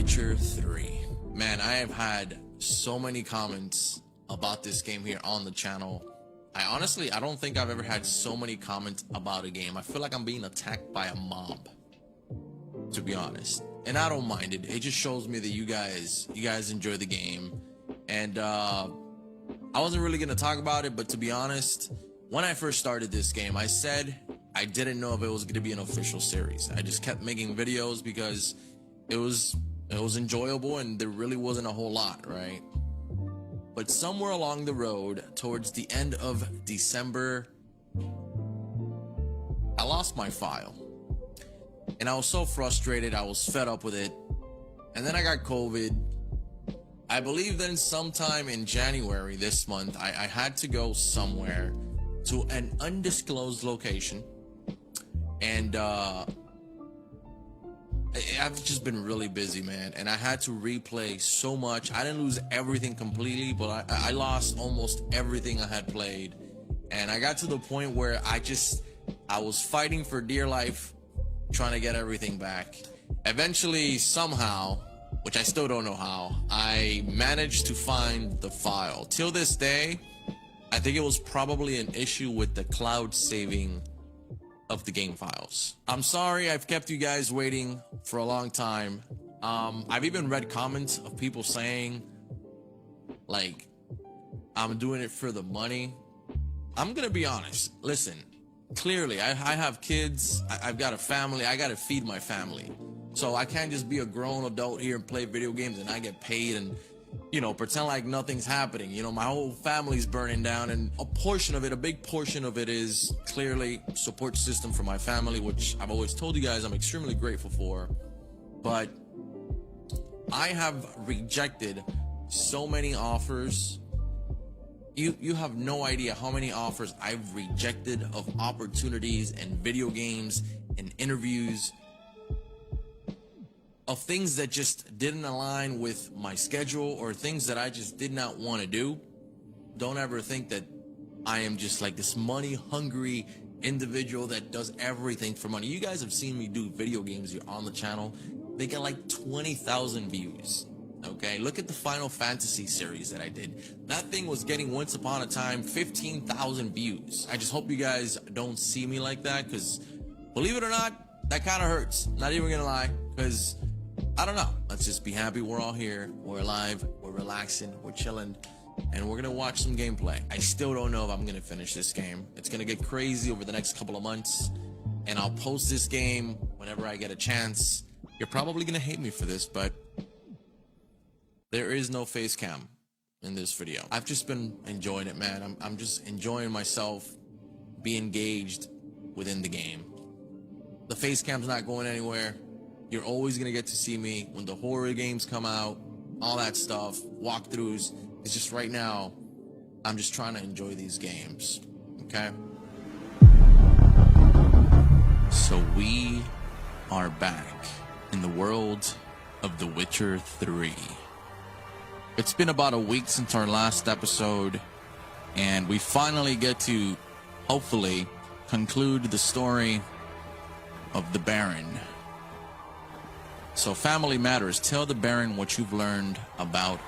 Witcher 3. Man, I have had so many comments about this game here on the channel. I don't think I've ever had so many comments about a game. I feel like I'm being attacked by a mob, to be honest. And I don't mind it. It just shows me that you guys enjoy the game. And I wasn't really gonna talk about it, but to be honest, when I first started this game, I said I didn't know if it was gonna be an official series. I just kept making videos because it was enjoyable and there really wasn't a whole lot, right? But somewhere along the road, towards the end of December, I lost my file. And I was so frustrated, I was fed up with it. And then I got COVID. I believe then sometime in January this month, I had to go somewhere to an undisclosed location. And I've just been really busy, man, and I had to replay so much. I didn't lose everything completely, but I lost almost everything I had played. And I got to the point where I was fighting for dear life, trying to get everything back. Eventually, somehow, which I still don't know how, I managed to find the file. Till this day, I think it was probably an issue with the cloud saving of the game files. I'm sorry I've kept you guys waiting for a long time. I've even read comments of people saying, like, I'm doing it for the money. I'm gonna be honest. Listen, clearly I have kids, I've got a family, I gotta feed my family. So I can't just be a grown adult here and play video games and I get paid and, you know, pretend like nothing's happening. You know, my whole family's burning down, and a big portion of it is clearly support system for my family, which I've always told you guys I'm extremely grateful for. But I have rejected so many offers. You have no idea how many offers I've rejected of opportunities and video games and interviews, of things that just didn't align with my schedule or things that I just did not want to do. Don't ever think that I am just like this money hungry individual that does everything for money. You guys have seen me do video games here on the channel. They get like 20,000 views. Okay, look at the Final Fantasy series that I did. That thing was getting, once upon a time, 15,000 views. I just hope you guys don't see me like that, because believe it or not, that kind of hurts. Not even gonna lie, because I don't know. Let's just be happy we're all here. We're alive. We're relaxing. We're chilling. And we're going to watch some gameplay. I still don't know if I'm going to finish this game. It's going to get crazy over the next couple of months. And I'll post this game whenever I get a chance. You're probably going to hate me for this, but there is no face cam in this video. I've just been enjoying it, man. I'm just enjoying myself, be engaged within the game. The face cam's not going anywhere. You're always gonna get to see me when the horror games come out, all that stuff, walkthroughs. It's just right now, I'm just trying to enjoy these games, okay? So we are back in the world of The Witcher 3. It's been about a week since our last episode, and we finally get to, hopefully, conclude the story of the Baron. So family matters. Tell the Baron what you've learned about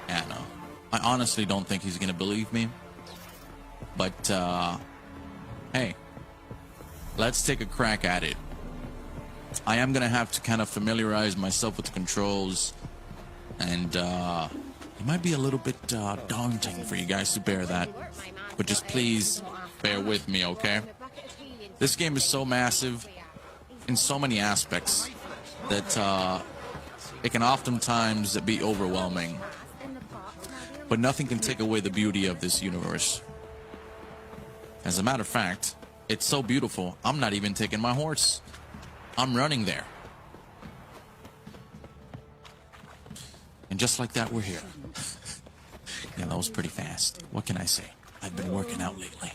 Anna. I honestly don't think he's gonna believe me, but hey, let's take a crack at it. I am gonna have to kind of familiarize myself with the controls, and it might be a little bit daunting for you guys to bear that, but just please bear with me, okay? This game is so massive in so many aspects that it can oftentimes be overwhelming, but nothing can take away the beauty of this universe. As a matter of fact, it's so beautiful, I'm not even taking my horse. I'm running there. And just like that, we're here. Yeah, that was pretty fast. What can I say? I've been working out lately.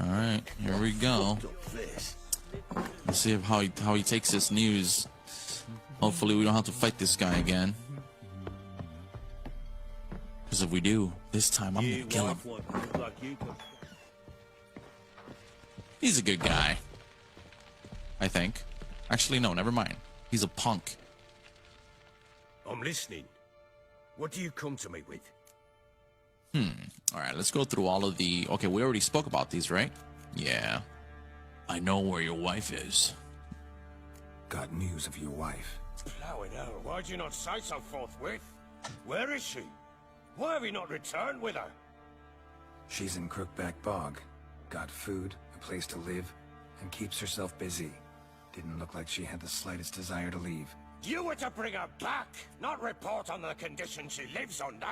Alright, here we go. Let's see how he takes this news. Hopefully we don't have to fight this guy again. Because if we do, this time I'm gonna kill him. He's a good guy. I think. Actually, no, never mind. He's a punk. I'm listening. What do you come to me with? All right, let's go through all of the... Okay, we already spoke about these, right? Yeah. I know where your wife is. Got news of your wife. Plowing hell, why'd you not say so forthwith? Where is she? Why have you not returned with her? She's in Crookback Bog. Got food, a place to live, and keeps herself busy. Didn't look like she had the slightest desire to leave. You were to bring her back, not report on the conditions she lives under.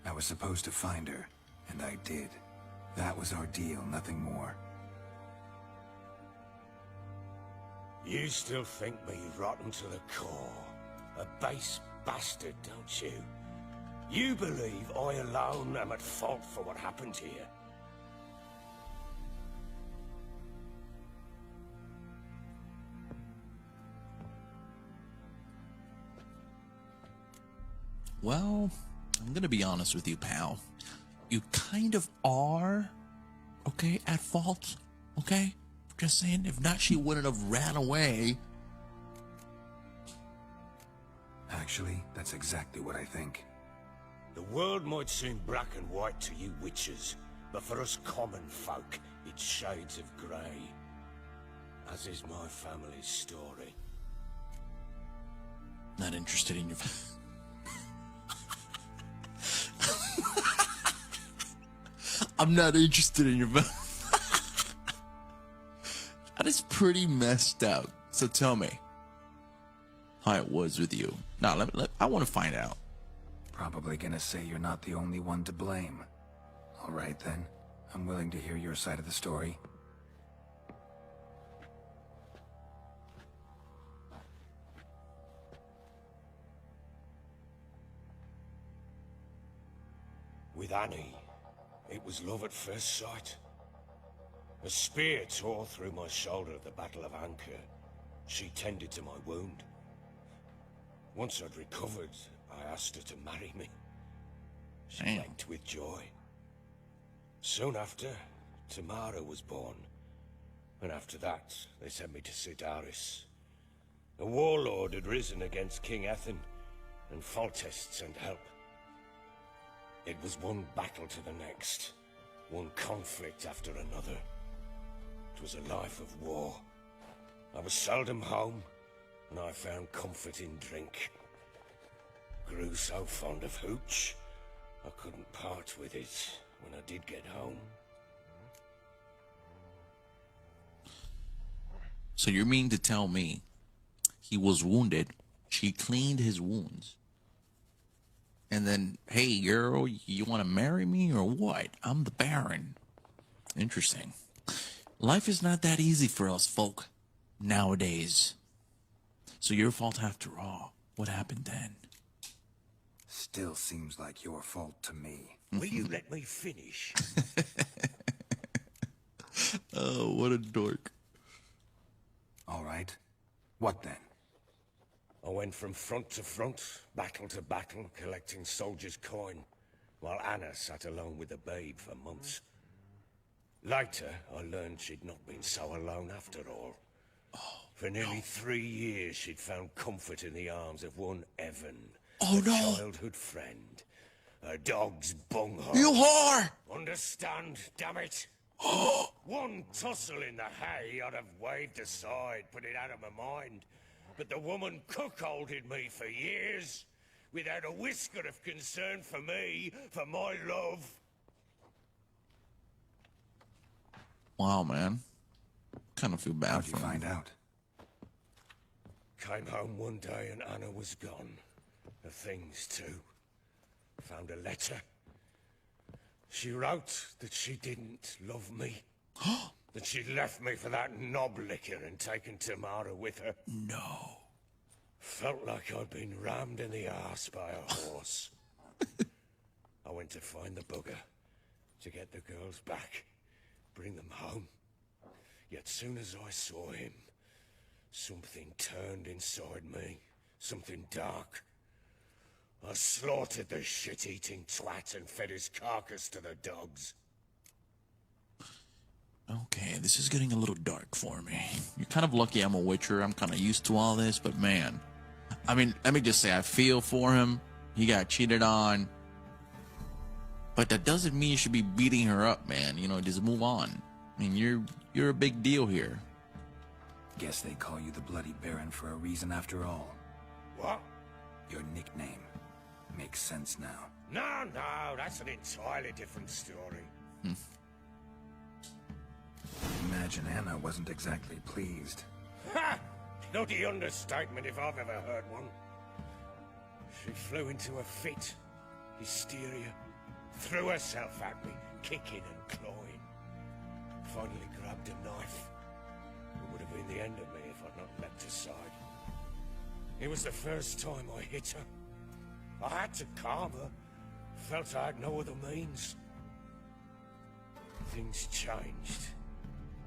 I was supposed to find her, and I did. That was our deal, nothing more. You still think me rotten to the core. A base bastard, don't you? You believe I alone am at fault for what happened here. Well, I'm gonna be honest with you, pal. You kind of are, okay, at fault, okay? Just saying, if not, she wouldn't have ran away. Actually, that's exactly what I think. The world might seem black and white to you witchers, but for us common folk, it's shades of grey. As is my family's story. Not interested in your... I'm not interested in your... That is pretty messed up. So tell me how it was with you. Now, I want to find out. Probably gonna say you're not the only one to blame. All right then. I'm willing to hear your side of the story. With Annie, it was love at first sight. A spear tore through my shoulder at the Battle of Anchor. She tended to my wound. Once I'd recovered, I asked her to marry me. She leapt with joy. Soon after, Tamara was born. And after that, they sent me to Sidaris. A warlord had risen against King Ethan, and Foltest sent help. It was one battle to the next, one conflict after another. It was a life of war. I was seldom home, and I found comfort in drink. Grew so fond of hooch, I couldn't part with it when I did get home. So you mean to tell me he was wounded, she cleaned his wounds, and then, hey girl, you want to marry me or what? I'm the Baron. Interesting. Life is not that easy for us folk nowadays. So your fault after all. What happened then? Still seems like your fault to me. Will you let me finish? Oh, what a dork. All right. What then? I went from front to front, battle to battle, collecting soldiers' coin, while Anna sat alone with the babe for months. Later, I learned she'd not been so alone after all. For nearly 3 years, she'd found comfort in the arms of one Evan, a childhood friend. Her dog's bunghole. You whore! Understand, damn it? One tussle in the hay I'd have waved aside, put it out of my mind. But the woman cuckolded me for years, without a whisker of concern for me, for my love. Wow, man. Kind of feel bad How'd for you him. find out? Came home one day and Anna was gone. Her things too. Found a letter. She wrote that she didn't love me. That she'd left me for that knob licker and taken Tamara with her. No. Felt like I'd been rammed in the arse by a horse. I went to find the bugger, to get the girls back, bring them home. Yet soon as I saw him, something turned inside me, something dark. I slaughtered the shit-eating twat and fed his carcass to the dogs. Okay, this is getting a little dark for me. You're kind of lucky I'm a Witcher. I'm kind of used to all this, but man, I mean, let me just say, I feel for him. He got cheated on, but that doesn't mean you should be beating her up, man. You know, just move on. I mean, you're a big deal here. Guess they call you the Bloody Baron for a reason after all. What? Your nickname makes sense now. No, that's an entirely different story. Imagine Anna wasn't exactly pleased. Ha! Bloody understatement if I've ever heard one. She flew into a fit, hysteria, threw herself at me, kicking and clawing. Finally grabbed a knife. It would have been the end of me if I'd not leapt aside. It was the first time I hit her. I had to calm her. Felt I had no other means. Things changed.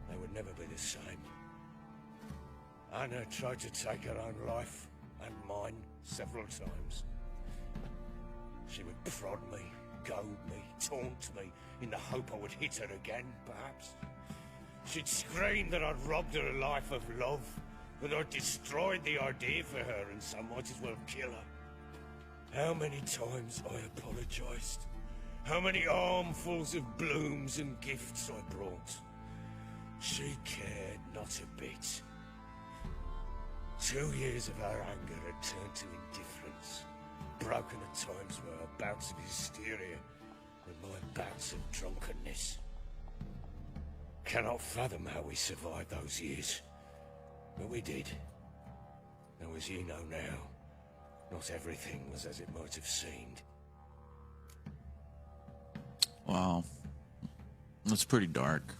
They would never be the same. Anna tried to take her own life, and mine, several times. She would prod me, goad me, taunt me, in the hope I would hit her again, perhaps. She'd scream that I'd robbed her a life of love, that I'd destroyed the idea for her, and so might as well kill her. How many times I apologized. How many armfuls of blooms and gifts I brought. She cared not a bit. 2 years of her anger had turned to indifference, broken at times by her bouts of hysteria and my bouts of drunkenness. Cannot fathom how we survived those years, but we did. Though as you know now, not everything was as it might have seemed. Wow, that's pretty dark.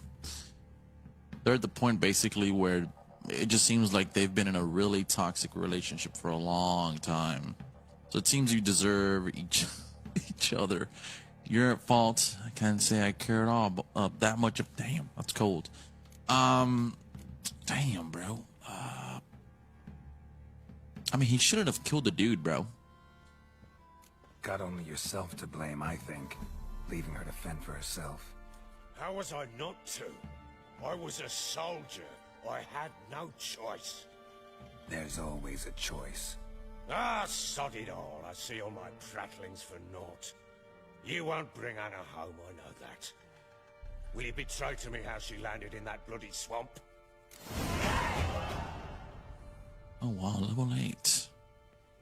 They're at the point basically where it just seems like they've been in a really toxic relationship for a long time. So it seems you deserve each other. You're at fault. I can't say I care at all that much of. Damn, that's cold. Damn, bro. I mean, he shouldn't have killed the dude, bro. Got only yourself to blame, I think. Leaving her to fend for herself. How was I not to? I was a soldier. I had no choice. There's always a choice. Ah, sod it all. I see all my prattlings for naught. You won't bring Anna home, I know that. Will you betray to me how she landed in that bloody swamp? Oh wow, level 8.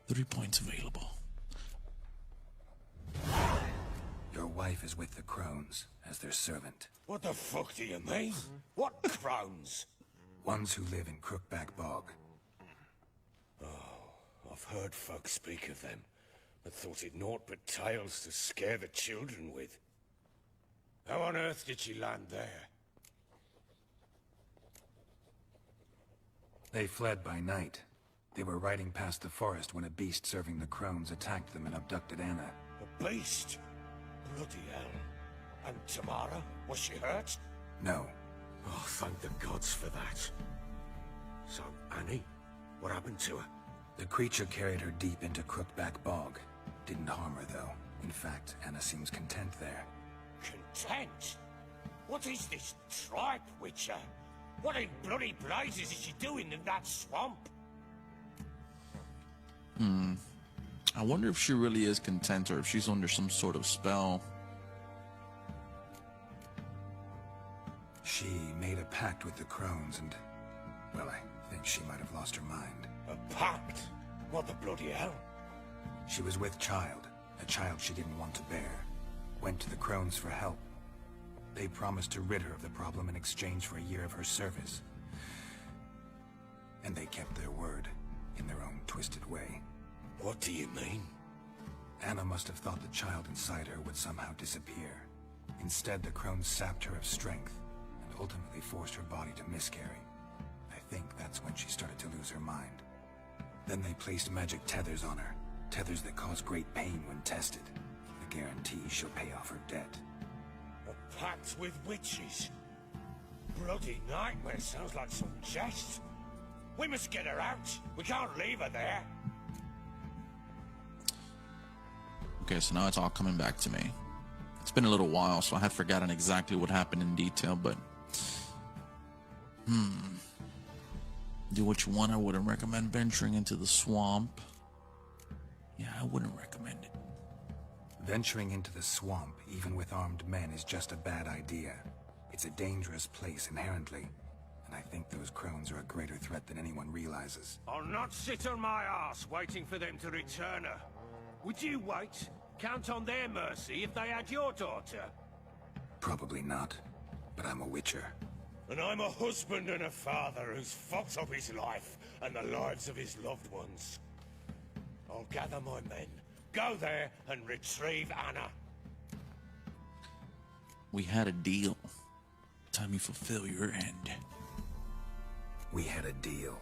3 points available. Your wife is with the crones as their servant. What the fuck do you mean? What crones? Ones who live in Crookback Bog. I've heard folk speak of them, but thought it naught but tales to scare the children with. How on earth did she land there? They fled by night. They were riding past the forest when a beast serving the crones attacked them and abducted Anna. A beast? Bloody hell. And Tamara? Was she hurt? No. Oh, thank the gods for that. So, Annie? What happened to her? The creature carried her deep into Crookback Bog. Didn't harm her, though. In fact, Anna seems content there. Content? What is this tripe, Witcher? What in bloody blazes is she doing in that swamp? I wonder if she really is content or if she's under some sort of spell. She made a pact with the crones and, well, I think she might have lost her mind. A pact? What the bloody hell? She was with child, a child she didn't want to bear. Went to the crones for help. They promised to rid her of the problem in exchange for a year of her service. And they kept their word, in their own twisted way. What do you mean? Anna must have thought the child inside her would somehow disappear. Instead, the crones sapped her of strength, and ultimately forced her body to miscarry. I think that's when she started to lose her mind. Then they placed magic tethers on her, tethers that cause great pain when tested. The guarantee she'll pay off her debt. A pact with witches? Bloody nightmare, sounds like some jest. We must get her out. We can't leave her there. Okay, so now it's all coming back to me. It's been a little while, so I had forgotten exactly what happened in detail, but Do what you want. I wouldn't recommend venturing into the swamp. Yeah, I wouldn't recommend it. Venturing into the swamp, even with armed men, is just a bad idea. It's a dangerous place inherently, and I think those crones are a greater threat than anyone realizes. I'll not sit on my ass waiting for them to return her. Would you wait? Count on their mercy if they had your daughter? Probably not, but I'm a Witcher. And I'm a husband and a father who's fucked up his life and the lives of his loved ones. I'll gather my men, go there and retrieve Anna. We had a deal. Time you fulfill your end. We had a deal.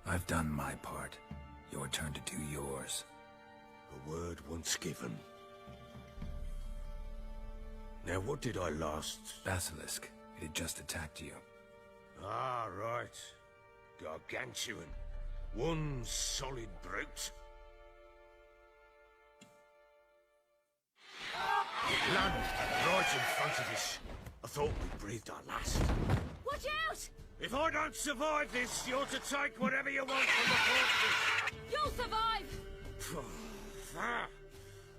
I've done my part. Your turn to do yours. A word once given. Now what did I last... Basilisk. It had just attacked you. Ah, right. Gargantuan. One solid brute. It landed right in front of us. I thought we breathed our last. Watch out! If I don't survive this, you're to take whatever you want from the corpses. You'll survive! Ah,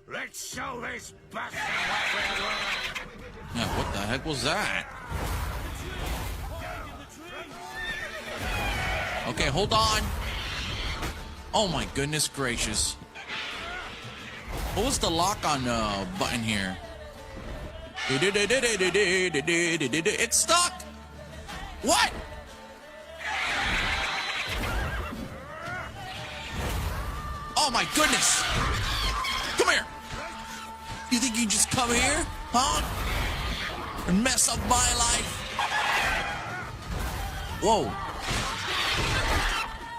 let's show this bastard what we're worth. Yeah, what the heck was that? Okay, hold on. Oh my goodness gracious. What was the lock on button here? It's stuck. What? Oh my goodness. Come here. You think you just come here, huh? And mess up my life? Whoa.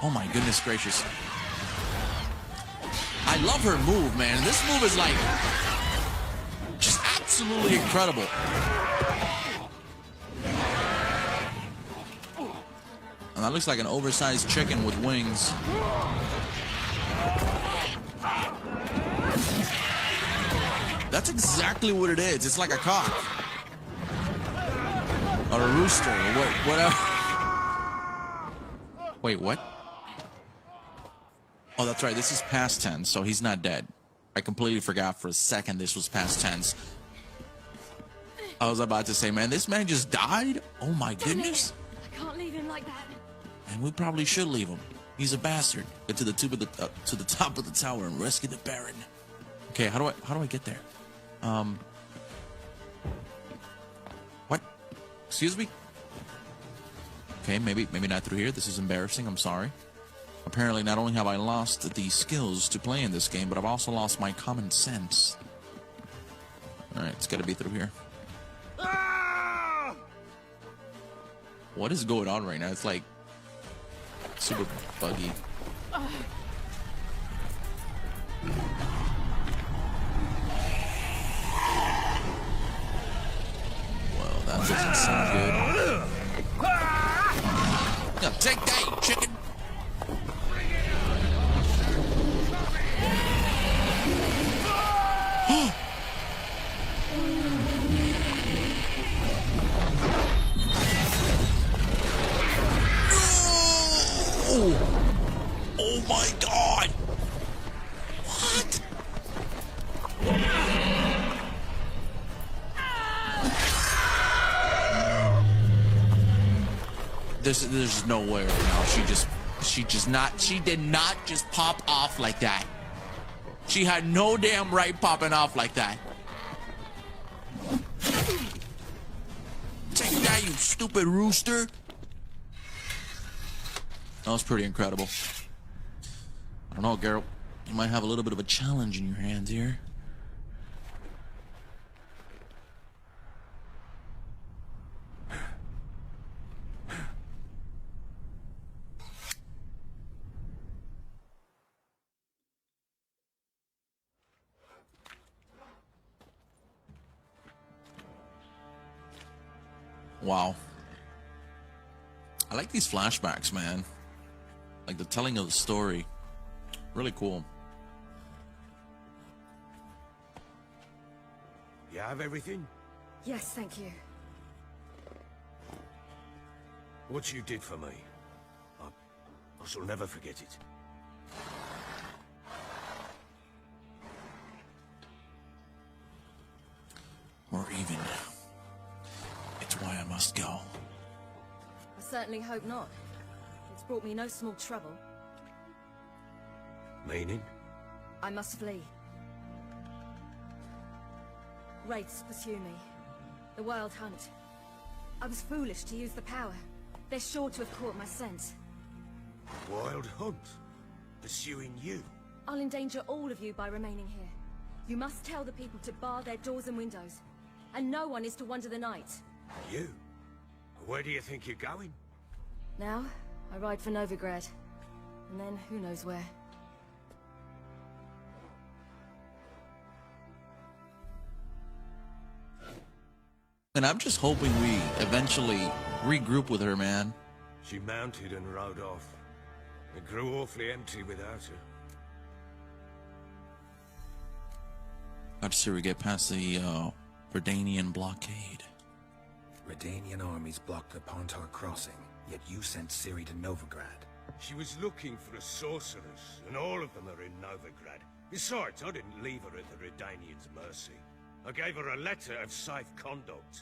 Oh my goodness gracious. I love her move, man. This move is like just absolutely incredible. And that looks like an oversized chicken with wings. That's exactly what it is. It's like a cock. Or a rooster, or whatever. Wait, what? Oh, that's right. This is past tense, so he's not dead. I completely forgot for a second this was past tense. I was about to say, man, this man just died? Oh my goodness. I can't leave him like that. And we probably should leave him. He's a bastard. Get to the top of the tower and rescue the Baron. Okay, how do I get there? What? Excuse me? Okay, maybe not through here. This is embarrassing. I'm sorry. Apparently, not only have I lost the skills to play in this game, but I've also lost my common sense. Alright, it's gotta be through here. Ah! What is going on right now? It's like super buggy. Well, that doesn't sound good. Now take that, you chicken! Oh my god! What? There's no way right now. She did not just pop off like that. She had no damn right popping off like that. Take that, you stupid rooster. That was pretty incredible. I don't know, Geralt. You might have a little bit of a challenge in your hands here. Wow. I like these flashbacks, man. Like the telling of the story. Really cool. You have everything? Yes, thank you. What you did for me, I shall never forget it. Or even, it's why I must go. I certainly hope not. It's brought me no small trouble. Meaning? I must flee. Wraiths pursue me. The wild hunt. I was foolish to use the power. They're sure to have caught my scent. Wild hunt? Pursuing you? I'll endanger all of you by remaining here. You must tell the people to bar their doors and windows. And no one is to wander the night. You? Where do you think you're going? Now, I ride for Novigrad. And then, who knows where. And I'm just hoping we eventually regroup with her, man. She mounted and rode off. It grew awfully empty without her. Got to see her get past the Verdanian blockade. Redanian armies blocked the Pontar crossing, yet you sent Ciri to Novigrad. She was looking for a sorceress, and all of them are in Novigrad. Besides, I didn't leave her at the Redanians' mercy. I gave her a letter of safe conduct.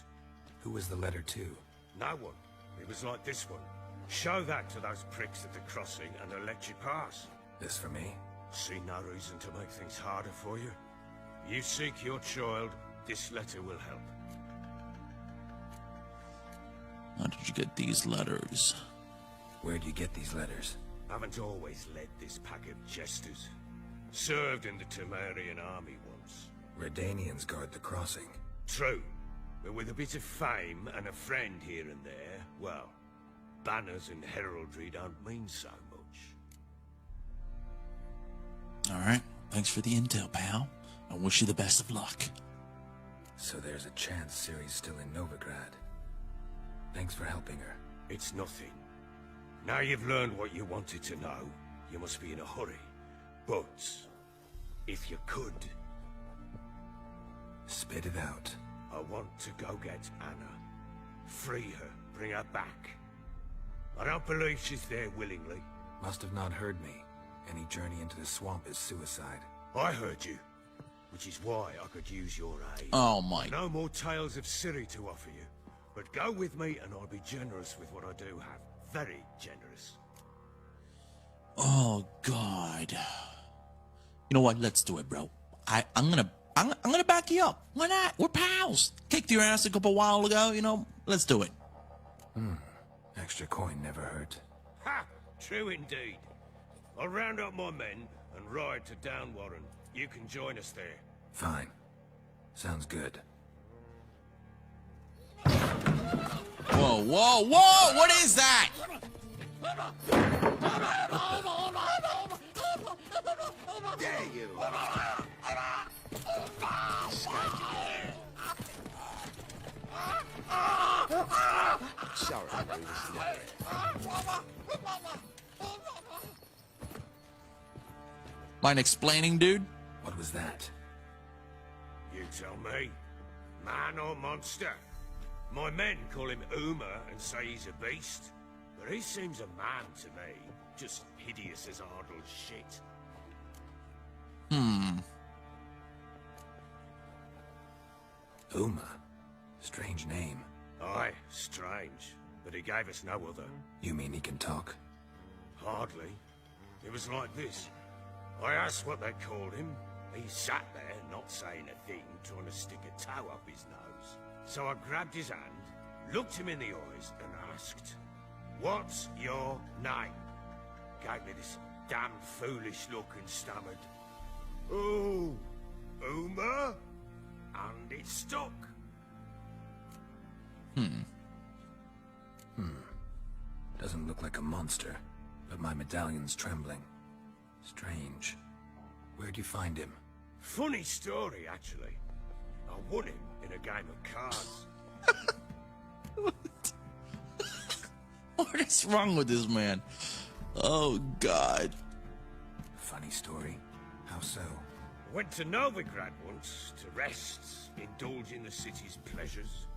Who was the letter to? No one. It was like this one. Show that to those pricks at the crossing and they'll let you pass. This for me? See no reason to make things harder for you. You seek your child, this letter will help. How did you get these letters? Where'd you get these letters? Haven't always led this pack of jesters. Served in the Temerian army once. Redanians guard the crossing. True, but with a bit of fame and a friend here and there, well, banners and heraldry don't mean so much. Alright, thanks for the intel, pal. I wish you the best of luck. So there's a chance Ciri's still in Novigrad. Thanks for helping her. It's nothing. Now you've learned what you wanted to know, you must be in a hurry. But, if you could... Spit it out. I want to go get Anna. Free her, bring her back. I don't believe she's there willingly. Must have not heard me. Any journey into the swamp is suicide. I heard you, which is why I could use your aid. Oh my... No more tales of Ciri to offer you. But go with me and I'll be generous with what I do have. Very generous. Oh God. You know what? Let's do it, bro. I'm gonna back you up. Why not? We're pals. Kicked your ass a couple while ago, you know. Let's do it. Extra coin never hurt. Ha! True indeed. I'll round up my men and ride to Downwarren. You can join us there. Fine. Sounds good. Whoa, whoa, whoa! What is that? Dare you! Sorry, Mind explaining, dude? What was that? You tell me. Man or monster? My men call him Uma and say he's a beast. But he seems a man to me. Just hideous as Ardle's shit. Uma. Strange name. Aye, strange. But he gave us no other. You mean he can talk? Hardly. It was like this. I asked what they called him. He sat there, not saying a thing, trying to stick a toe up his nose. So I grabbed his hand, looked him in the eyes, and asked, "What's your name?" Gave me this damn foolish look and stammered, "Oh, Uma?" And it stuck. Doesn't look like a monster, but my medallion's trembling. Strange. Where'd you find him? Funny story, actually. I won him in a game of cards. What is wrong with this man? Oh God. Funny story. How so? Went to Novigrad once to rest, indulge in the city's pleasures.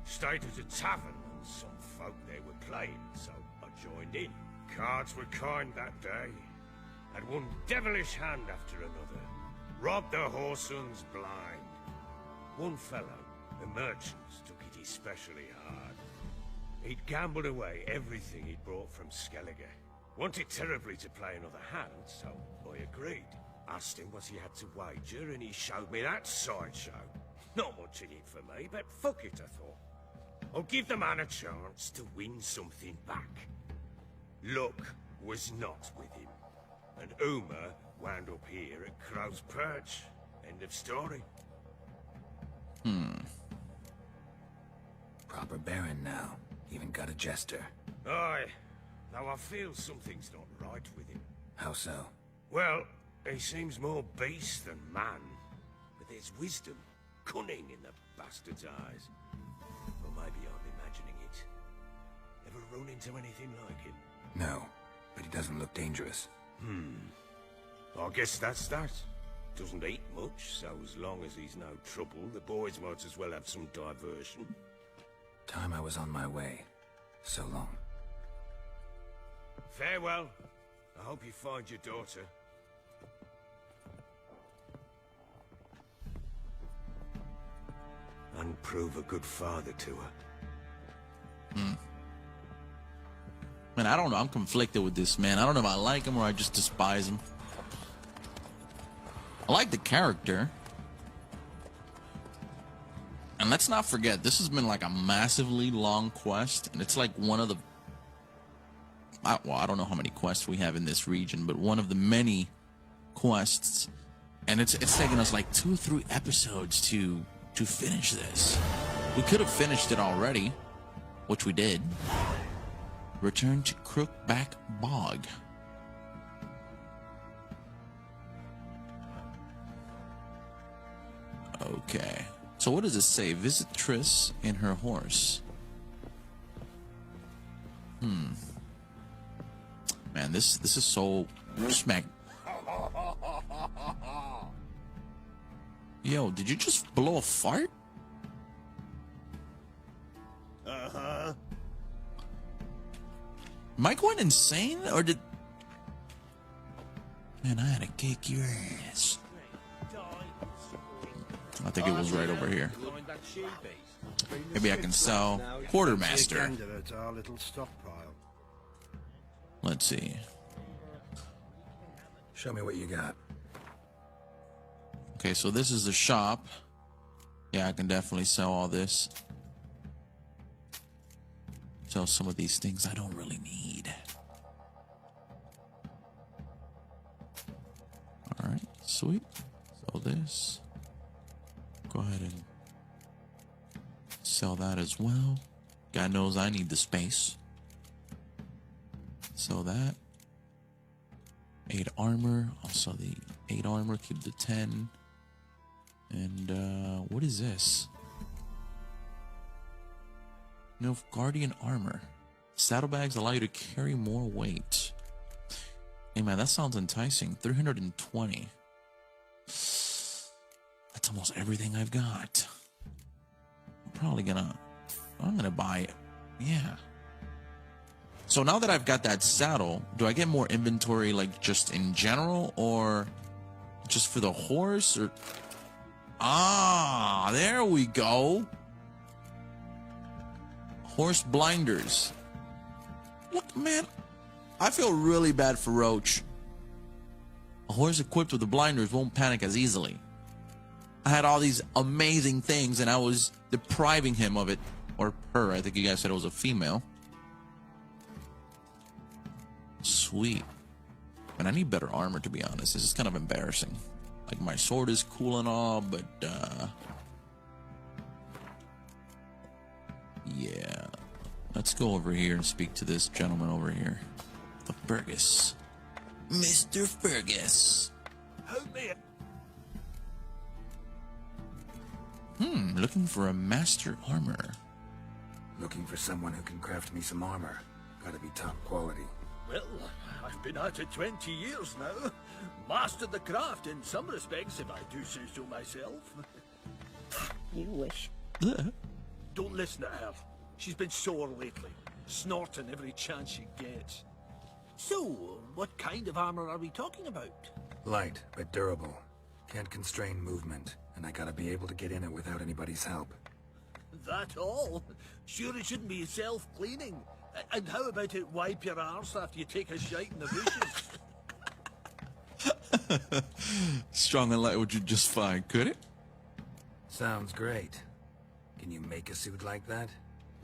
Stayed at a tavern some folk there were playing, so I joined in. Cards were kind that day. Had one devilish hand after another. Robbed the whoresons blind. One fellow, the merchants, took it especially hard. He'd gambled away everything he'd brought from Skellige. Wanted terribly to play another hand, so I agreed. Asked him what he had to wager, and he showed me that sideshow. Not much in it for me, but fuck it, I thought. I'll give the man a chance to win something back. Luck was not with him, and Uma wound up here at Crow's Perch. End of story. Proper baron now. Even got a jester. Aye, though I feel something's not right with him. How so? Well, he seems more beast than man, but there's wisdom, cunning in the bastard's eyes. Or maybe I'm imagining it. Ever run into anything like him? No, but he doesn't look dangerous. I guess that's that. Doesn't eat much, so as long as he's no trouble, the boys might as well have some diversion. Time I was on my way. So long. Farewell. I hope you find your daughter. And prove a good father to her. Man, I don't know. I'm conflicted with this, man. I don't know if I like him or I just despise him. I like the character. And let's not forget, this has been like a massively long quest. And it's like one of the... well, I don't know how many quests we have in this region, but one of the many quests. And it's taken us like 2 or 3 episodes to finish this. We could have finished it already, which we did. Return to Crookback Bog. Okay. So what does it say? Visit Triss and her horse. Man, this is so smack. Yo, did you just blow a fart? Uh-huh. Am I going insane, or did... Man, I had to kick your ass. I think it was right over here. Maybe I can sell Quartermaster. Let's see. Show me what you got. Okay, so this is the shop. Yeah, I can definitely sell all this. Sell some of these things I don't really need. Alright, sweet. Sell this. Go ahead and sell that as well. God knows I need the space. Sell that. 8 armor. I'll sell the 8 armor. Keep the 10. And what is this? Nilfgaardian armor. Saddlebags allow you to carry more weight. Hey man, that sounds enticing. 320. That's almost everything I've got. I'm gonna buy it. Yeah. So now that I've got that saddle, do I get more inventory like just in general or just for the horse or... Ah, there we go. Horse blinders. Look, man, I feel really bad for Roach. A horse equipped with the blinders won't panic as easily. I had all these amazing things and I was depriving him of it. Or her, I think you guys said it was a female. Sweet. And I need better armor, to be honest. This is kind of embarrassing. Like, my sword is cool and all, but, yeah. Let's go over here and speak to this gentleman over here. The Fergus. Mr. Fergus. Help me. Looking for a master armor. Looking for someone who can craft me some armor. Gotta be top quality. Well, I've been at it 20 years now. Mastered the craft in some respects, if I do say so myself. You wish. Don't listen to her. She's been sore lately, snorting every chance she gets. So, what kind of armor are we talking about? Light, but durable. Can't constrain movement, and I gotta be able to get in it without anybody's help. That all? Sure it shouldn't be self-cleaning. And how about it wipe your arse after you take a shite in the bushes? Strong and light would you just fine, could it? Sounds great. Can you make a suit like that?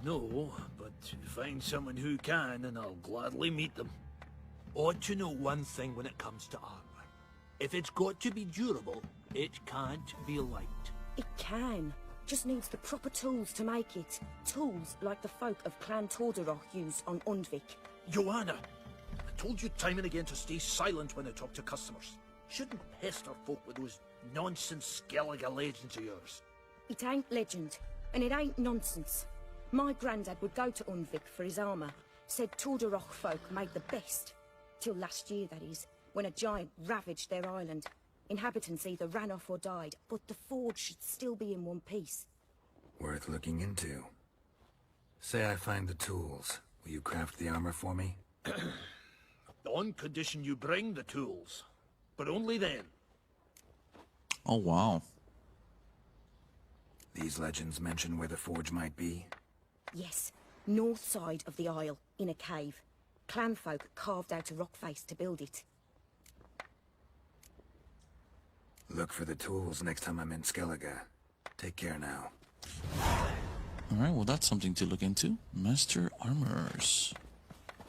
No, but find someone who can and I'll gladly meet them. Ought to know one thing when it comes to armor. If it's got to be durable, it can't be light. It can. Just needs the proper tools to make it. Tools like the folk of Clan Tordaroch used on Undvik. Joanna, I told you time and again to stay silent when I talk to customers. Shouldn't pester folk with those nonsense Skellige legends of yours. It ain't legend, and it ain't nonsense. My granddad would go to Undvik for his armour. Said Tordaroch folk made the best. Till last year, that is, when a giant ravaged their island. Inhabitants either ran off or died, but the forge should still be in one piece. Worth looking into. Say I find the tools. Will you craft the armor for me? On condition you bring the tools. But only then. Oh, wow. These legends mention where the forge might be? Yes, north side of the isle, in a cave. Clanfolk carved out a rock face to build it. Look for the tools next time I'm in Skellige. Take care now. Alright, well that's something to look into. Master Armorers.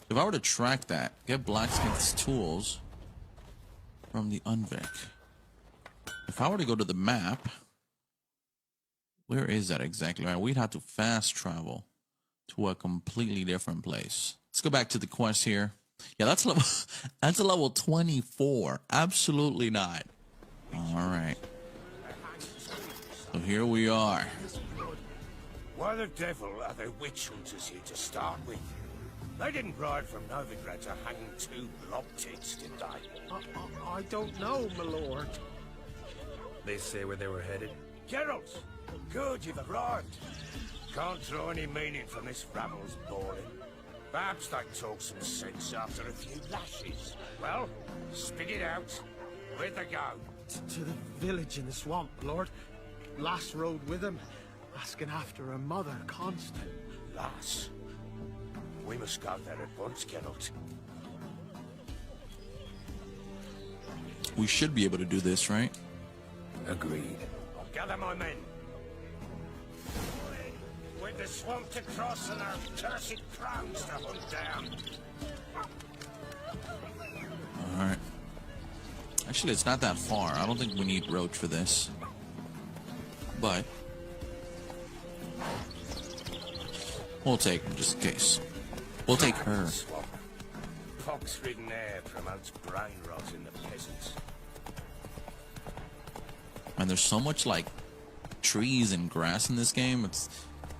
If I were to track that, get blacksmith's tools from the Undvik. If I were to go to the map, where is that exactly? Right, we'd have to fast travel to a completely different place. Let's go back to the quest here. Yeah, that's level that's a level 24. Absolutely not. Alright. So here we are. Why the devil are there witch hunters here to start with? They didn't ride from Novigrad to hang two blob tits, did they? I don't know, my lord. They say where they were headed? Geralt! Good, you've arrived. Can't draw any meaning from this rabble's bawling. Perhaps they talk some sense after a few lashes. Well, spit it out. Where'd they go? To the village in the swamp, Lord. Lass rode with him, asking after her mother, Constant. Lass. We must go there at once, Geralt. We should be able to do this, right? Agreed. I'll gather my men. With the swamp to cross and our cursed crows to hunt down. Alright. Actually, it's not that far. I don't think we need Roach for this. But we'll take him just in case. We'll take her. Pox-ridden air promotes brain rot in the peasants. And there's so much like trees and grass in this game. It's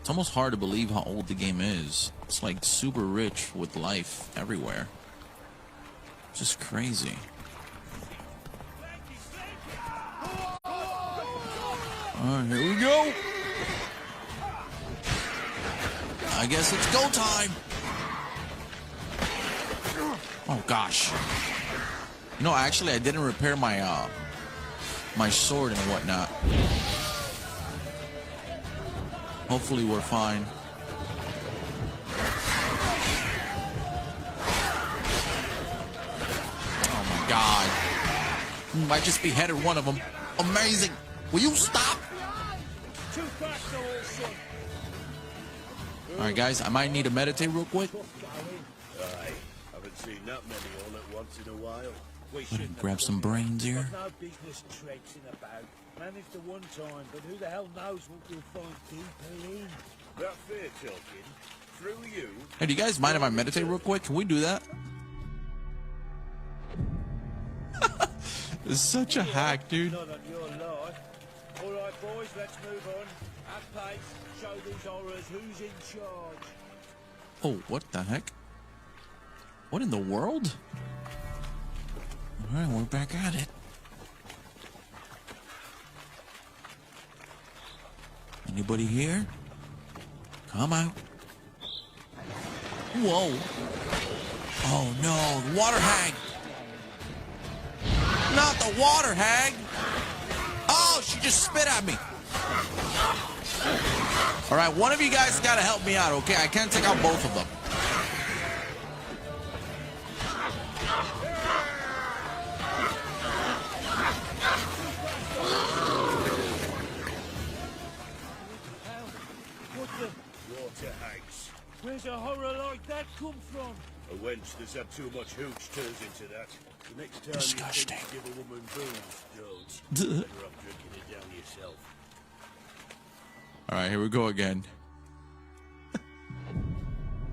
almost hard to believe how old the game is. It's like super rich with life everywhere. Just crazy. Alright, here we go. I guess it's go time. Oh gosh. No, actually I didn't repair my my sword and whatnot. Hopefully we're fine. Oh my god. I just beheaded one of them. Amazing. Will you stop? Alright guys, I might need to meditate real quick. Aye, haven't seen that many all at once in a while. We Grab some brains here. no business traipsing about. Managed the one time, but who the hell knows what you'll find deeper in. That fair talking. Through you. Hey, do you guys mind if I meditate real quick? Can we do that? It's such a hack, dude. Not on your life. All right, boys, let's move on. At pace, show these horrors who's in charge. Oh, what the heck? What in the world? Alright, we're back at it. Anybody here? Come out. Whoa. Oh no, the water hag. Not the water hag. Oh, she just spit at me. All right, one of you guys got to help me out, okay? I can't take out both of them. Water hags. Where's a horror like that come from? A wench that's had too much hooch turns into that. The next time Disgusting. you think to give a woman booze, don't. Better off drinking it down yourself. All right, here we go again.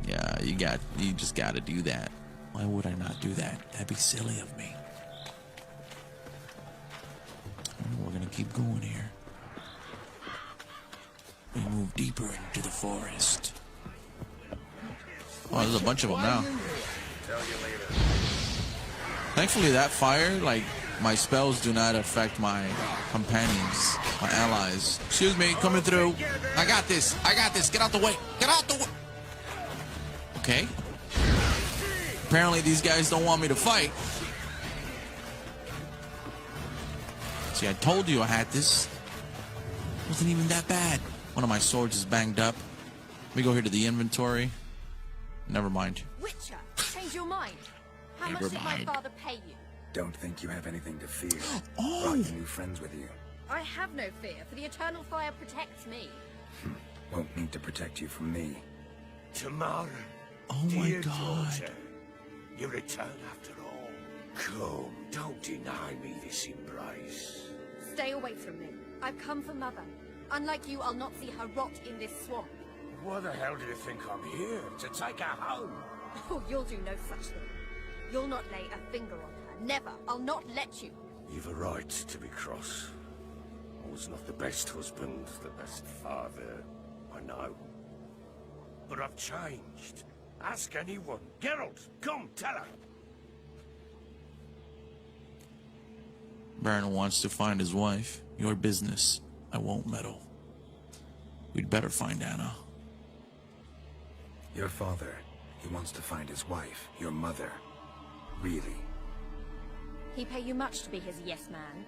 Yeah, you just got to do that. Why would I not do that? That'd be silly of me. We're gonna keep going here. We move deeper into the forest. Oh, there's a bunch of them now. Tell you later. Thankfully, that fire, like, my spells do not affect my companions, my allies. Excuse me, coming through. I got this. I got this. Get out the way. Get out the way. Okay. Apparently, these guys don't want me to fight. See, I told you I had this. It wasn't even that bad. One of my swords is banged up. Let me go here to the inventory. Never mind. Witcher, change your mind. How Never much did my mind. father pay you? Don't think you have anything to fear. Oh. Brought your new friends with you. I have no fear, for the eternal fire protects me. Won't need to protect you from me. Tamara. Oh my dear God. daughter, you return after all. Come, don't deny me this embrace. Stay away from me. I've come for Mother. Unlike you, I'll not see her rot in this swamp. Why the hell do you think I'm here? To take her home? Oh, you'll do no such thing. You'll not lay a finger on her. Never. I'll not let you. You've a right to be cross. I was not the best husband, the best father, I know. But I've changed. Ask anyone. Geralt, come, tell her. Baron wants to find his wife. Your business. I won't meddle. We'd better find Anna. Your father, he wants to find his wife, your mother. Really? He pay you much to be his yes man.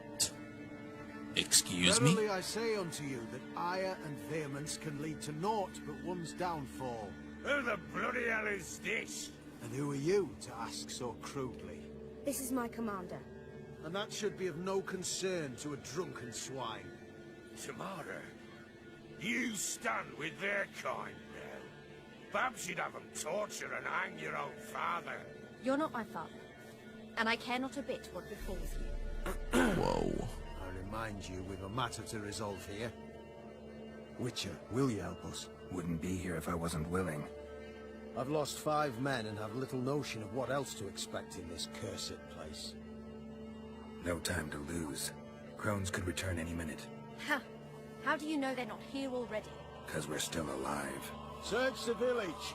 Excuse me? Verily I say unto you that ire and vehemence can lead to naught but one's downfall. Who the bloody hell is this? And who are you to ask so crudely? This is my commander. And that should be of no concern to a drunken swine. Tamara, you stand with their kind now. Perhaps you'd have them torture and hang your own father. You're not my father. And I care not a bit what befalls you. Whoa. I remind you, we've a matter to resolve here. Witcher, will you help us? Wouldn't be here if I wasn't willing. I've lost 5 men and have little notion of what else to expect in this cursed place. No time to lose. Crones could return any minute. Ha! How do you know they're not here already? 'Cause we're still alive. Search the village.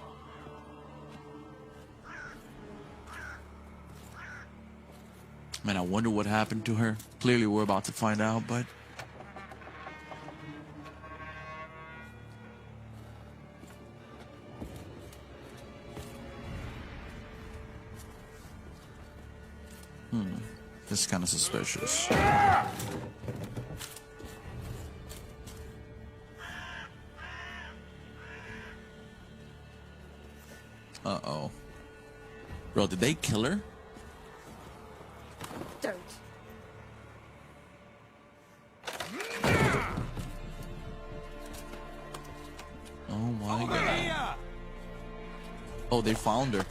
Man, I wonder what happened to her. Clearly, we're about to find out, but... This is kind of suspicious. Uh-oh. Bro, did they kill her? Don't. Oh my God. Oh, they found her.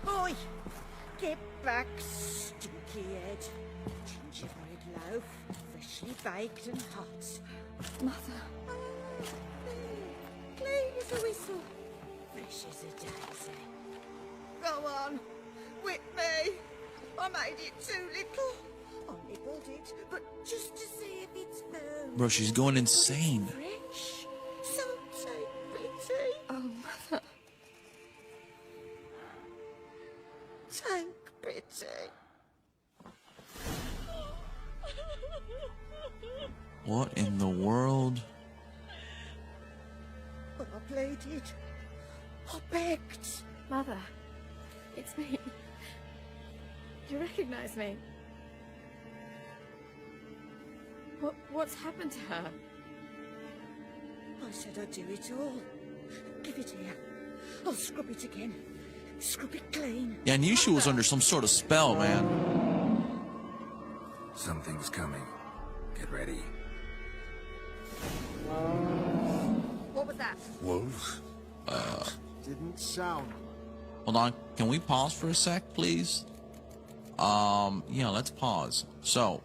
Boy, get back, stinky head. Gingerbread loaf, freshly baked and hot. Mother. Clean as a whistle. Fresh as a daisy. Go on, whip me. I made it too little. I nibbled it, but just to see if it's firm. Bro, she's going insane. Fresh, salty, pretty. Oh, mother. Tank pretty. What in pleaded. I begged. Mother, it's me. You recognize me? What's happened to her? I said I'd do it all. Give it here. I'll scrub it again. Scrub it clean. Yeah, I knew she was under some sort of spell, man. Something's coming. Get ready. What was that? Wolves? Didn't sound. Hold on. Can we pause for a sec, please? Yeah, let's pause. So,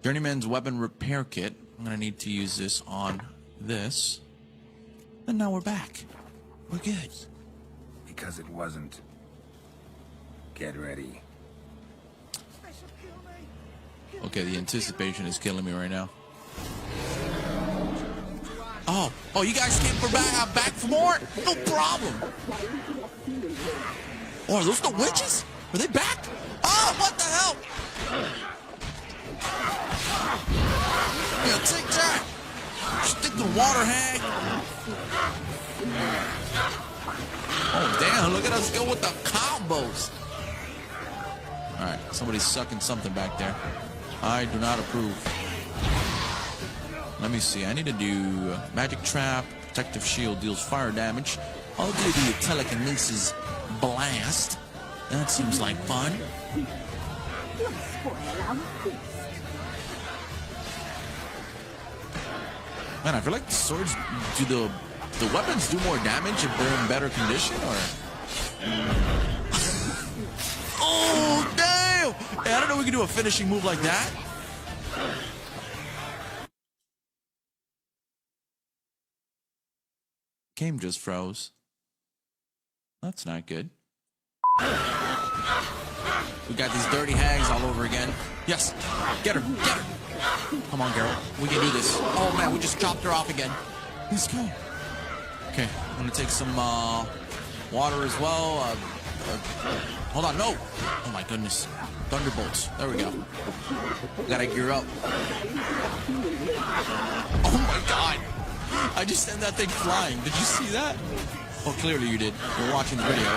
Journeyman's Weapon Repair Kit. I'm gonna need to use this on this. And now we're back. We're good. Because it wasn't. Get ready. Okay, the anticipation is killing me right now. Oh, you guys came for back for more? No problem. Oh, are those the witches? Are they back? Oh, what the hell? Yeah, take that. Stick the water hag. Oh, damn, look at us go with the combos. All right, somebody's sucking something back there. I do not approve. Let me see. I need to do magic trap. Protective shield deals fire damage. I'll do the telekinesis blast. That seems like fun. Man, I feel like the swords do the weapons do more damage if they're in better condition, or? Oh, damn! Hey, I don't know we can do a finishing move like that. Game just froze. That's not good. We got these dirty hags all over again. Yes, get her, get her. Come on, Geralt, we can do this. Oh man, we just chopped her off again. Let's go. Okay, I'm gonna take some water as well. Hold on, no. Oh my goodness, thunderbolts. There we go. We gotta gear up. Oh my god. I just sent that thing flying. Did you see that? Oh, clearly you did. You're watching the video.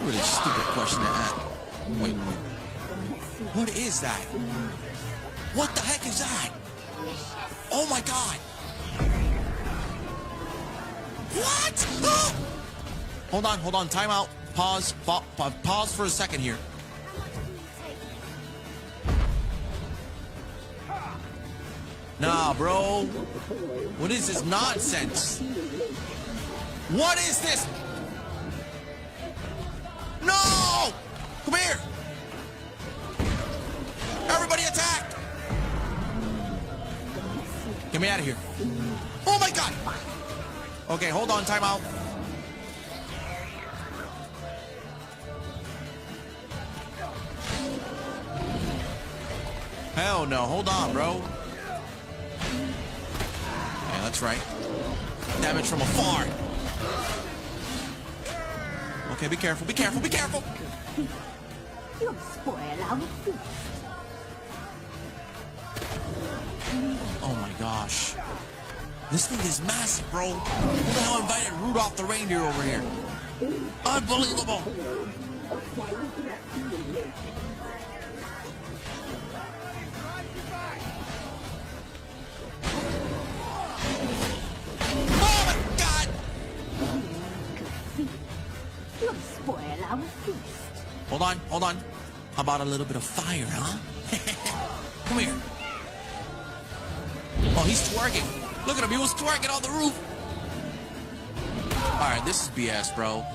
Really stupid question to ask. Wait. What is that? What the heck is that? Oh my god. What? Ah! Hold on. Time out. Pause. Pause for a second here. Nah, bro. What is this nonsense? What is this? No! Come here! Everybody attack! Get me out of here. Oh my god! Okay, hold on, time out. Hell no, hold on, bro. Yeah, that's right. Damage from afar. Okay, be careful, be careful, be careful! Oh my gosh. This thing is massive, bro. Who the hell invited Rudolph the reindeer over here? Unbelievable! Oh my god! Hold on. How about a little bit of fire, huh? Come here. Oh, he's twerking. Look at him, he was twerking on the roof. Alright, this is BS, bro.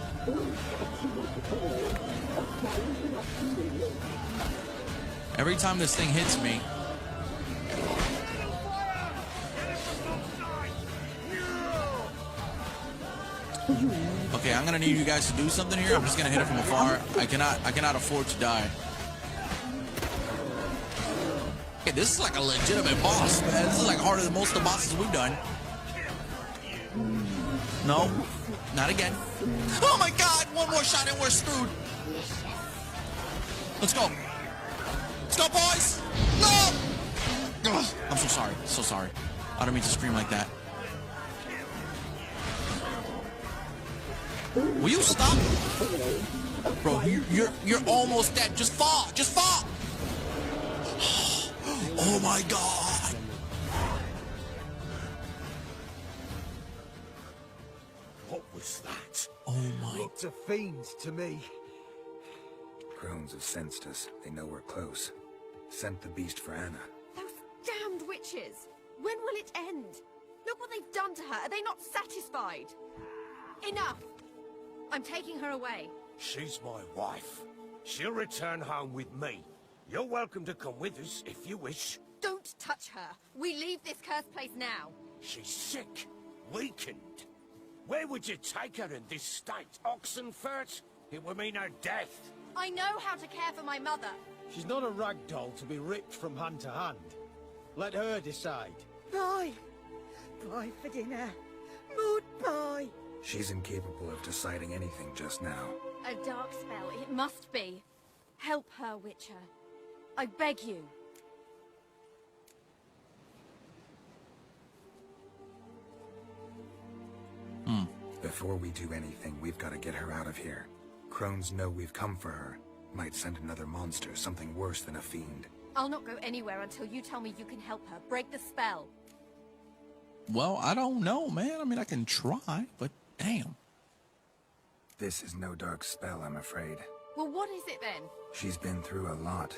Every time this thing hits me. Okay, I'm gonna need you guys to do something here. I'm just gonna hit it from afar. I cannot afford to die. Okay, this is like a legitimate boss, man. This is like harder than most of the bosses we've done. No, not again. Oh my god, one more shot and we're screwed. Let's go. Let's go, boys. No! Ugh, I'm so sorry, so sorry. I don't mean to scream like that. Will you stop? Bro, you're almost dead. Just fall. Just fall. Oh my god. What was that? Oh my. Looked a fiend to me. Crones have sensed us. They know we're close. Sent the beast for Anna. Those damned witches! When will it end? Look what they've done to her. Are they not satisfied? Enough! I'm taking her away. She's my wife. She'll return home with me. You're welcome to come with us if you wish. Don't touch her. We leave this cursed place now. She's sick, weakened. Where would you take her in this state? Oxenfurt? It would mean her death. I know how to care for my mother. She's not a rag doll to be ripped from hand to hand. Let her decide. Bye. Bye for dinner. Mood bye. She's incapable of deciding anything just now. A dark spell, it must be. Help her, Witcher. I beg you. Before we do anything, we've got to get her out of here. Crones know we've come for her. Might send another monster, something worse than a fiend. I'll not go anywhere until you tell me you can help her. Break the spell. Well, I don't know, man. I mean, I can try, but damn. This is no dark spell, I'm afraid. Well, what is it then? She's been through a lot.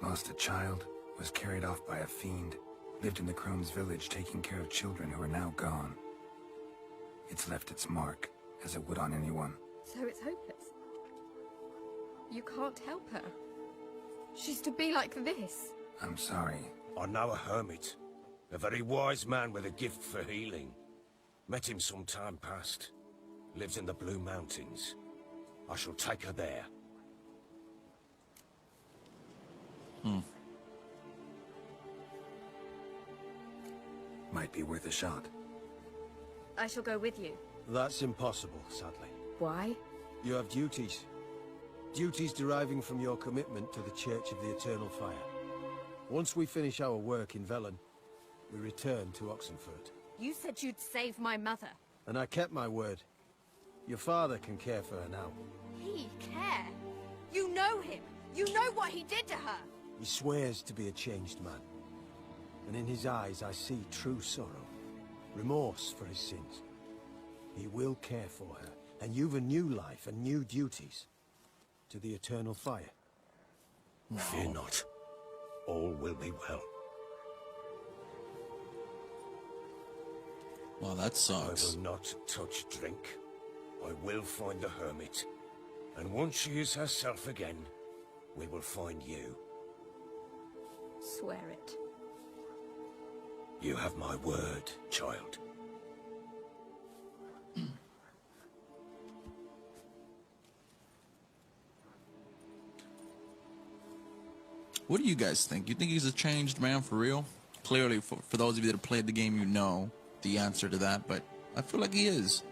Lost a child, was carried off by a fiend, lived in the Crones village taking care of children who are now gone. It's left its mark, as it would on anyone. So it's hopeless. You can't help her. She's to be like this. I'm sorry. I know a hermit. A very wise man with a gift for healing. Met him some time past. Lives in the Blue Mountains. I shall take her there. Might be worth a shot. I shall go with you. That's impossible, sadly. Why? You have duties. Duties deriving from your commitment to the Church of the Eternal Fire. Once we finish our work in Velen, we return to Oxenfurt. You said you'd save my mother. And I kept my word. Your father can care for her now. He care? You know him. You know what he did to her. He swears to be a changed man. And in his eyes I see true sorrow. Remorse for his sins. He will care for her. And you've a new life and new duties. To the Eternal Fire. Fear not. All will be well. Well, that I sucks. will not touch drink. I will find the hermit. And once she is herself again, we will find you. Swear it. You have my word, child. What do you guys think? You think he's a changed man for real? Clearly, for those of you that have played the game, you know the answer to that, but I feel like he is.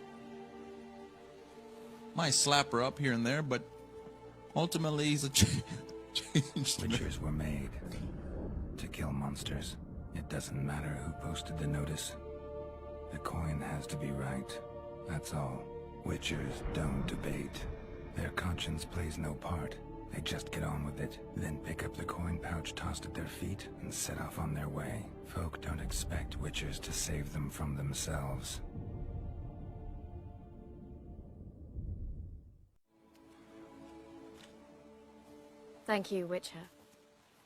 Might slap her up here and there, but ultimately he's a changed man. Witchers were made to kill monsters. It doesn't matter who posted the notice. The coin has to be right. That's all. Witchers don't debate. Their conscience plays no part. They just get on with it, then pick up the coin pouch tossed at their feet and set off on their way. Folk don't expect Witchers to save them from themselves. Thank you, Witcher.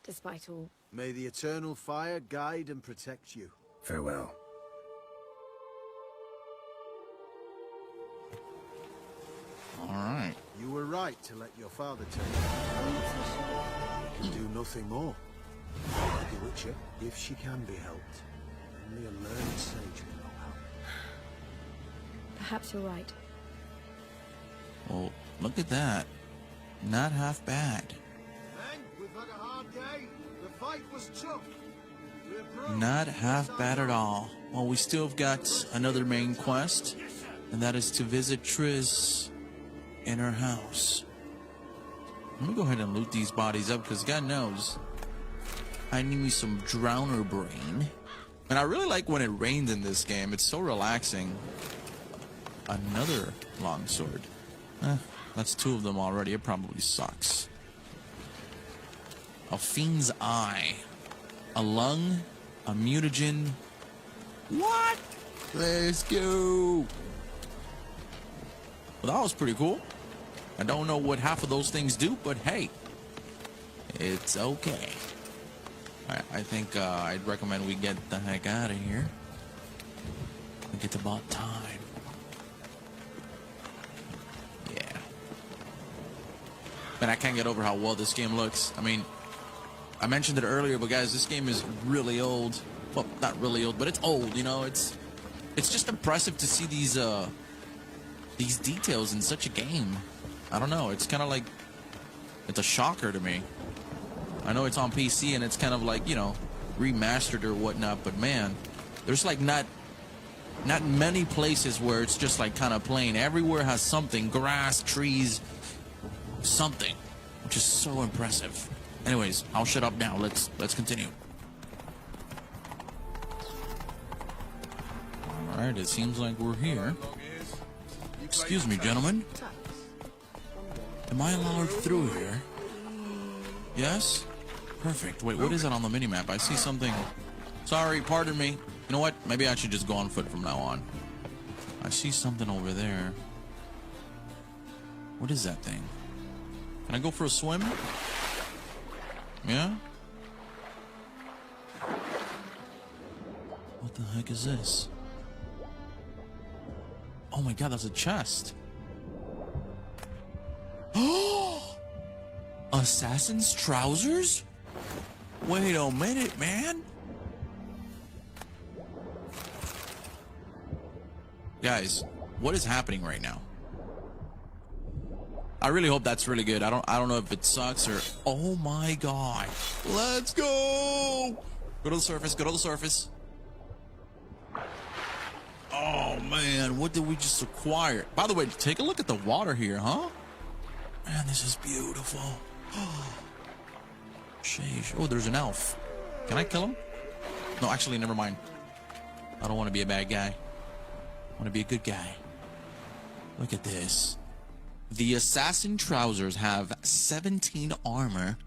Despite all. May the Eternal Fire guide and protect you. Farewell. All right. You were right to let your father take you. Can do nothing more. The Witcher, if she can be helped, only a learned sage will know how. Perhaps you're right. Well, look at that. Not half bad. Men, we've had a hard day. The fight was tough. Not half bad at all. Well, we still have got another main quest, and that is to visit Triss in her house. Let me go ahead and loot these bodies up, because God knows I need me some drowner brain. And I really like when it rains in this game. It's so relaxing. another longsword. That's 2 of them already. It probably sucks. A fiend's eye. A lung. A mutagen. What? Let's go. Well, that was pretty cool. I don't know what half of those things do, but hey, it's okay. I think I'd recommend we get the heck out of here. I think it's about time. Yeah. Man, I can't get over how well this game looks. I mean, I mentioned it earlier, but guys, this game is really old. Well, not really old, but it's old, you know? It's just impressive to see these details in such a game. I don't know, it's kind of like, it's a shocker to me. I know it's on PC and it's kind of like, you know, remastered or whatnot, but man, there's like not many places where it's just like kind of plain. Everywhere has something, grass, trees, something, which is so impressive. Anyways, I'll shut up now. Let's continue. All right, it seems like we're here. Excuse me, gentlemen. Am I allowed through here? Yes? Perfect. Wait, what is it on the minimap? I see something. Sorry, pardon me. You know what? Maybe I should just go on foot from now on. I see something over there. What is that thing? Can I go for a swim? Yeah? What the heck is this? Oh my god, that's a chest. Oh! Assassin's trousers? Wait a minute, man. Guys, what is happening right now? I really hope that's really good. I don't know if it sucks or... Oh my god. Let's go! Go to the surface, go to the surface. Oh man, what did we just acquire? By the way, take a look at the water here, huh? Man, this is beautiful. Sheesh. Oh, there's an elf. Can I kill him? No, actually, never mind. I don't want to be a bad guy. I want to be a good guy. Look at this. The assassin trousers have 17 armor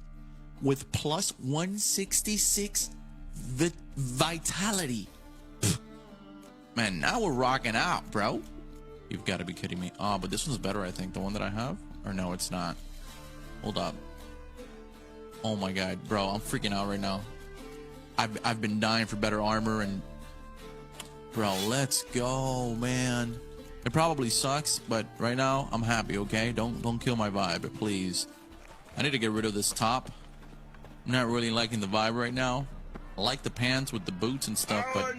with plus 166 vitality. Man, now we're rocking out, bro. You've got to be kidding me. Oh, but this one's better, I think. The one that I have? Or no, it's not. Hold up. Oh my god, bro, I'm freaking out right now. I've been dying for better armor and... Bro, let's go, man. It probably sucks, but right now, I'm happy, okay? Don't kill my vibe, please. I need to get rid of this top. I'm not really liking the vibe right now. I like the pants with the boots and stuff, but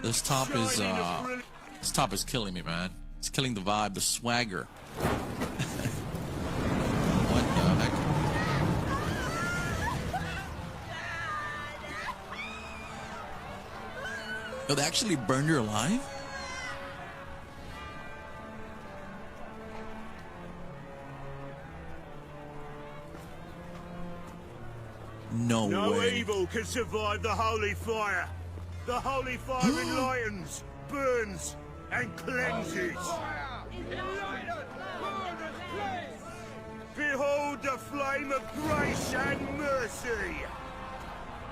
this top is killing me, man. It's killing the vibe, the swagger. What the heck? Oh, they actually burned her alive? No way. evil can survive the holy fire. The holy fire enlightens, burns, and cleanses. Behold the flame of grace and mercy.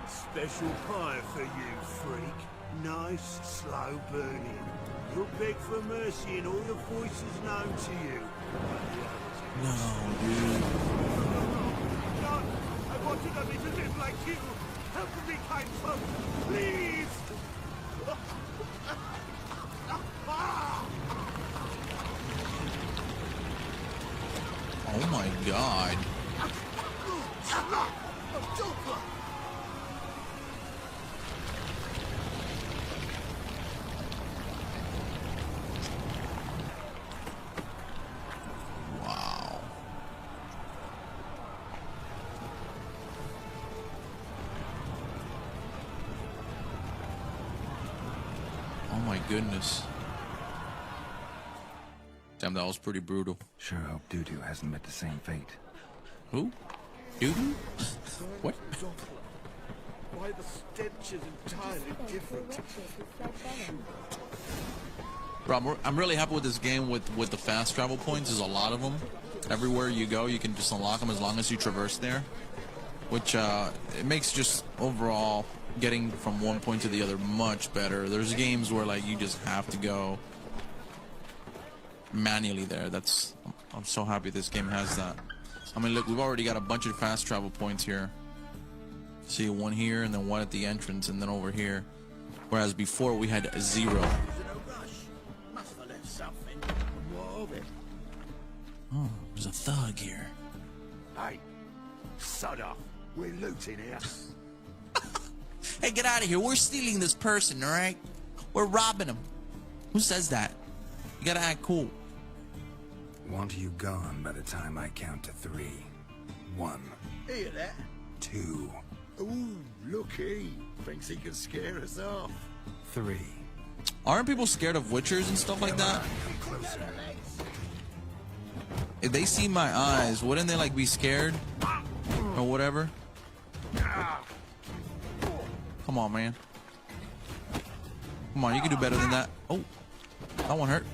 Special fire for you, freak. Nice, slow burning. You'll beg for mercy in all the voices known to you. No, dude. No, I wanted only to live like you. Help me, kind folk, please. Oh my god. Wow. Oh my goodness. Damn, that was pretty brutal. Sure hope Dudu hasn't met the same fate. Who? Dudu? What? Why the stench is entirely different. Rob, I'm really happy with this game with the fast travel points. There's a lot of them. Everywhere you go, you can just unlock them as long as you traverse there. Which, it makes just overall getting from one point to the other much better. There's games where, like, you just have to go manually there. I'm so happy this game has that. I mean, look, we've already got a bunch of fast travel points here. See, one here, and then one at the entrance, and then over here. Whereas before, we had 0. Oh, there's a thug here. Hey, sod off. We're looting here. Hey, get out of here. We're stealing this person, all right? We're robbing him. Who says that? You gotta act cool. Want you gone by the time I count to 3. 1. Hear that? 2. Ooh, looky. Thinks he can scare us off. 3. Aren't people scared of Witchers and stuff like that? Come closer. If they see my eyes, wouldn't they, like, be scared? Or whatever? Come on, man. Come on, you can do better than that. Oh, that one hurt.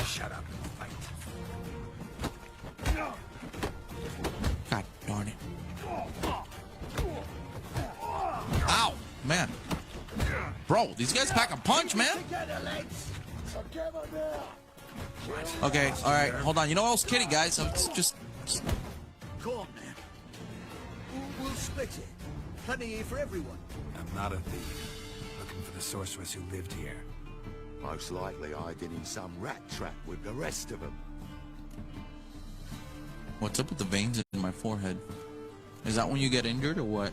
Shut up and fight. God darn it. Ow, man. Bro, these guys pack a punch, man. Okay, all right, hold on. You know, I was kidding, guys. It's just... Come on, man. We'll split it. Plenty here for everyone. I'm not a thief. Looking for the sorceress who lived here. Most likely hiding in some rat trap with the rest of them. What's up with the veins in my forehead? Is that when you get injured or what?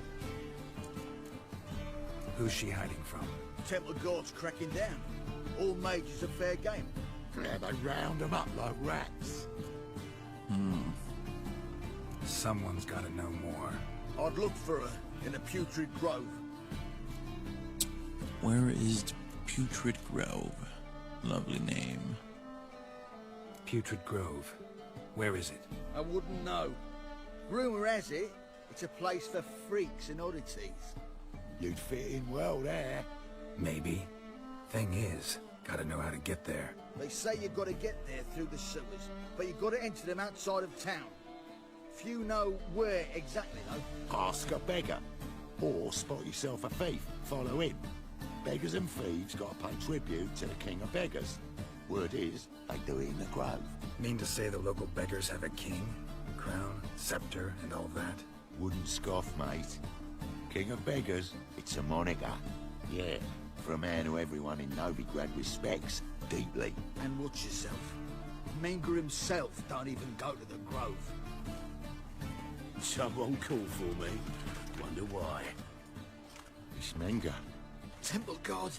Who's she hiding from? Temple guards cracking down. All mages are fair game. Yeah, they round them up like rats. Someone's gotta know more. I'd look for her in a putrid grove. Where is Putrid Grove? Lovely name. Putrid Grove. Where is it? I wouldn't know. Rumour has it, it's a place for freaks and oddities. You'd fit in well there. Maybe. Thing is, gotta know how to get there. They say you've got to get there through the sewers, but you've got to enter them outside of town. Few know where exactly, though. Ask a beggar. Or spot yourself a thief. Follow him. Beggars and thieves got to pay tribute to the king of beggars. Word is, they do it in the grove. Mean to say the local beggars have a king, crown, scepter, and all that? Wouldn't scoff, mate. King of beggars, it's a moniker. Yeah, for a man who everyone in Novigrad respects deeply. And watch yourself. Menger himself don't even go to the grove. Someone called for me. Wonder why. It's Menger. Temple God.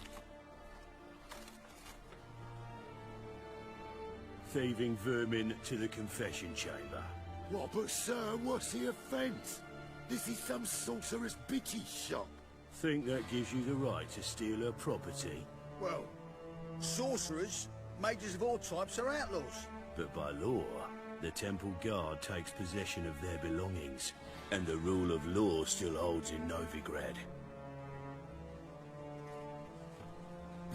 Thieving vermin to the confession chamber. What, but sir, what's the offence? This is some sorcerer's bitchy shop. Think that gives you the right to steal her property? Well, sorcerers, mages of all types are outlaws. But by law, the temple guard takes possession of their belongings, and the rule of law still holds in Novigrad.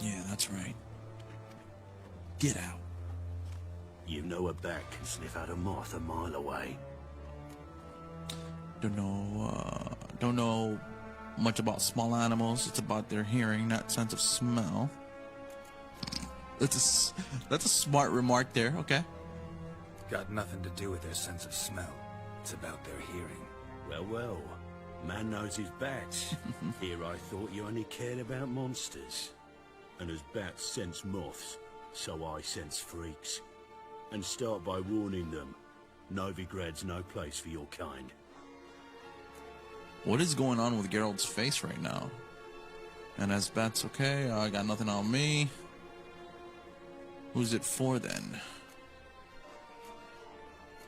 Yeah, that's right. Get out. You know a bat can sniff out a moth a mile away. Don't know much about small animals. It's about their hearing, not sense of smell. That's a smart remark there. Okay. Got nothing to do with their sense of smell. It's about their hearing. Well, well. Man knows his bats. Here I thought you only cared about monsters. And as bats sense moths, so I sense freaks. And start by warning them. Novigrad's no place for your kind. What is going on with Geralt's face right now? And as bats, okay, I got nothing on me. Who's it for then?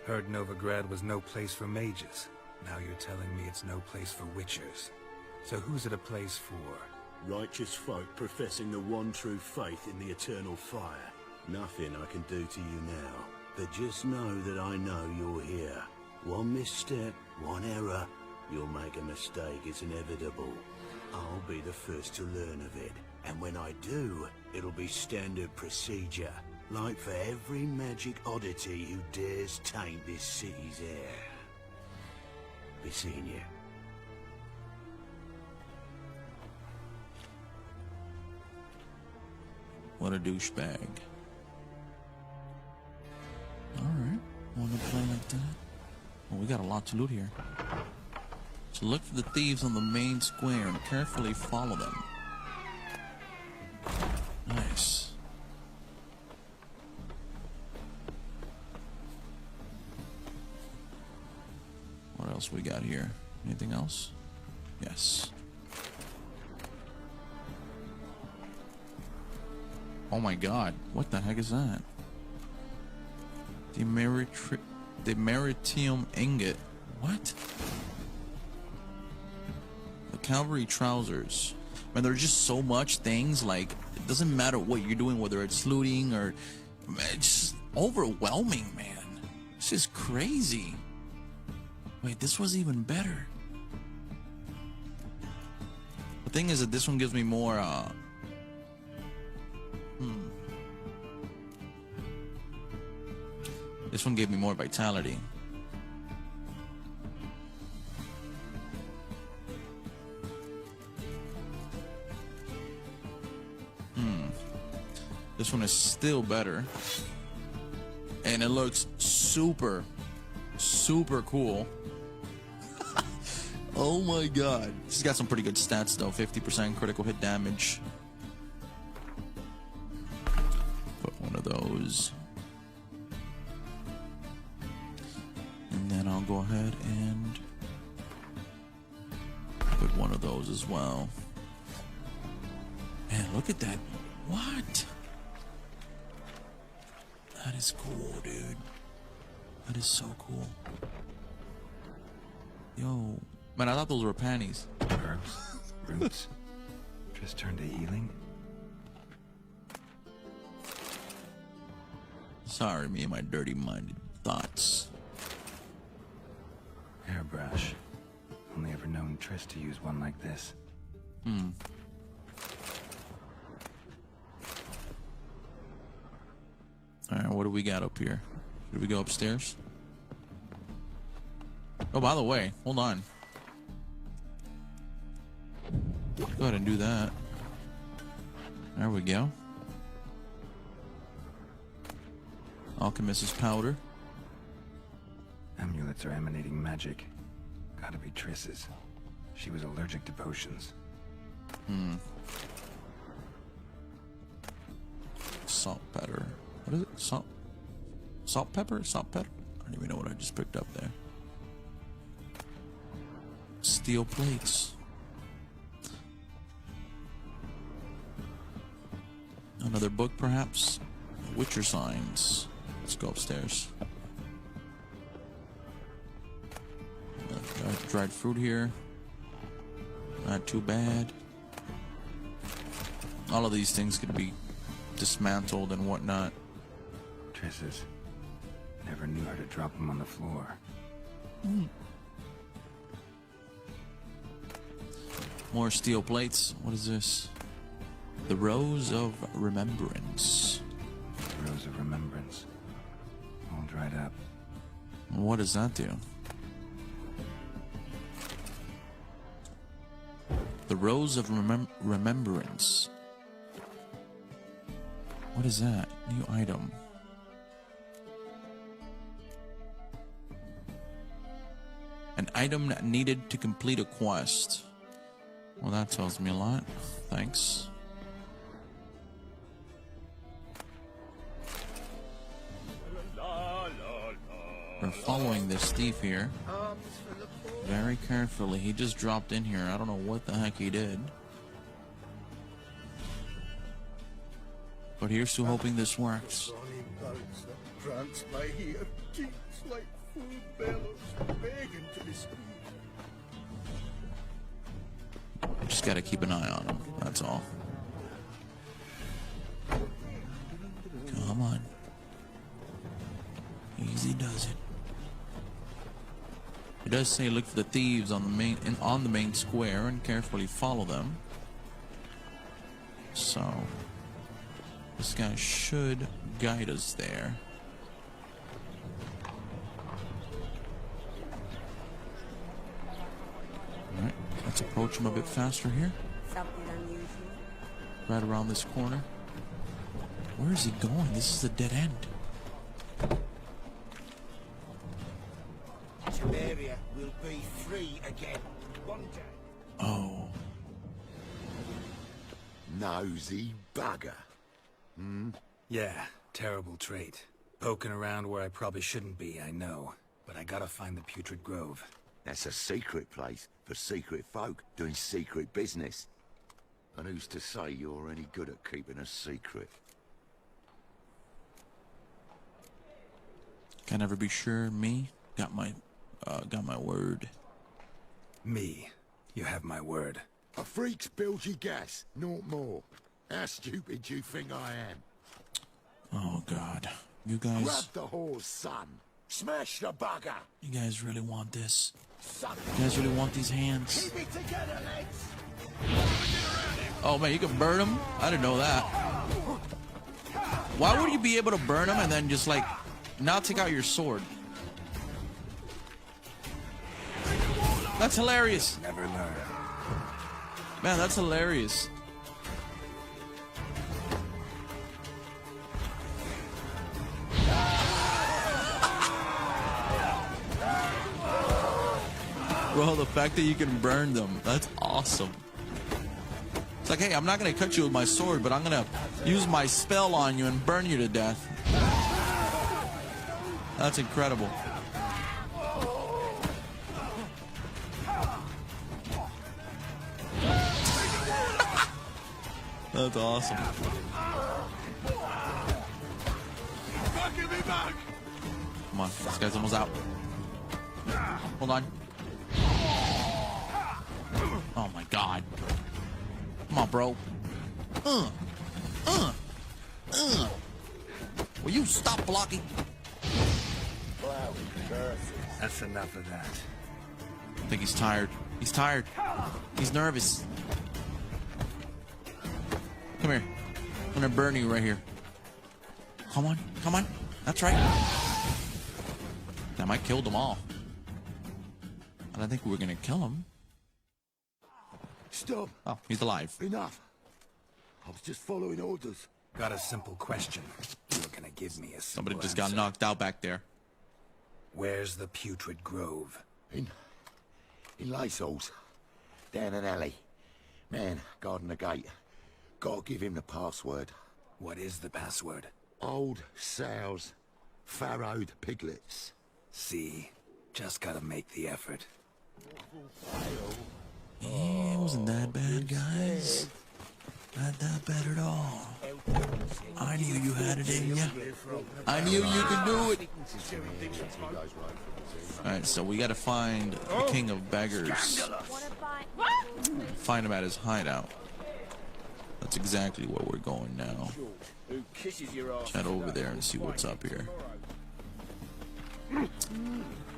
Heard Novigrad was no place for mages. Now you're telling me it's no place for witchers. So who's it a place for? Righteous folk professing the one true faith in the eternal fire. Nothing I can do to you now. But just know that I know you're here. One misstep, one error. You'll make a mistake, it's inevitable. I'll be the first to learn of it. And when I do, it'll be standard procedure. Like for every magic oddity who dares taint this city's air. Be seeing you. What a douchebag. Alright, wanna play like that? Well, we got a lot to loot here. So look for the thieves on the main square and carefully follow them. Nice. What else we got here? Anything else? Yes. Oh my god, what the heck is that? The Meritium Ingot. What? The Cavalry Trousers. Man, there's just so much things, like, it doesn't matter what you're doing, whether it's looting or... Man, it's just overwhelming, man. This is crazy. Wait, this was even better. The thing is that this one gives me more, This one gave me more vitality. This one is still better. And it looks super, super cool. Oh my god. She's got some pretty good stats though. 50% critical hit damage. Put one of those. And then I'll go ahead and put one of those as well. Man, look at that. What? That is cool, dude. That is so cool. Yo. Man, I thought those were panties. Herbs, roots, just turn to healing. Sorry, me and my dirty-minded thoughts. Hairbrush. Only ever known Triss to use one like this. Alright, what do we got up here? Should we go upstairs? Oh, by the way, hold on. Go ahead and do that. There we go. Alchemist's powder. Amulets are emanating magic. Gotta be Triss's. She was allergic to potions. Salt pepper. What is it? Salt pepper? Salt pepper? I don't even know what I just picked up there. Steel plates. Another book, perhaps? Witcher signs. Let's go upstairs. Got dried fruit here. Not too bad. All of these things could be dismantled and whatnot. Triss's. Never knew how to drop them on the floor. More steel plates. What is this? The Rose of Remembrance. The Rose of Remembrance. All dried up. What does that do? The Rose of Remembrance. What is that? New item. An item needed to complete a quest. Well, that tells me a lot. Thanks. We're following this thief here very carefully. He just dropped in here. I don't know what the heck he did. But here's to hoping this works. Just gotta keep an eye on him, that's all. Come on. Easy does it. It does say look for the thieves on the main square and carefully follow them. So this guy should guide us there. Alright, let's approach him a bit faster here. Something unusual? Right around this corner. Where is he going? This is a dead end. Temeria will be free again one day. Oh. Nosy bugger. Yeah, terrible trait. Poking around where I probably shouldn't be, I know. But I gotta find the Putrid Grove. That's a secret place for secret folk doing secret business. And who's to say you're any good at keeping a secret? Can never be sure. Me got my word. Me. You have my word. A freak's bilgy gas, not more. How stupid do you think I am? Oh God, you Grab guys the horse, son. Smash the bugger. You guys really want this? Son. You guys really want these hands? Keep it together, lads. Oh man, you can burn them? I didn't know that. Why would you be able to burn them and then just like not take out your sword? That's hilarious. Never learn. Man, that's hilarious. Bro, the fact that you can burn them, that's awesome. It's like, hey, I'm not going to cut you with my sword, but I'm going to use my spell on you and burn you to death. That's incredible. That's awesome. Come on, this guy's almost out. Hold on. Oh my God. Come on, bro. Will you stop blocking? That's enough of that. I think he's tired. He's tired. He's nervous. Come here. I'm gonna burn you right here. Come on. Come on. That's right. Damn, I killed them all. And I think we were gonna kill him. Stop. Oh, he's alive. Enough. I was just following orders. Got a simple question. You're gonna give me a simple Somebody just got answer. knocked out back there. Where's the Putrid Grove? In Lacehalls. Down an alley. Man, guarding the gate. Gotta give him the password. What is the password? Old sows. Farrowed piglets. See? Just gotta make the effort. Yeah, it wasn't that bad, guys. Not that bad at all. I knew you had it in ya. I knew you could do it. Alright, so we gotta find the King of Beggars. Find him at his hideout. That's exactly where we're going now. Head over there and see what's up here.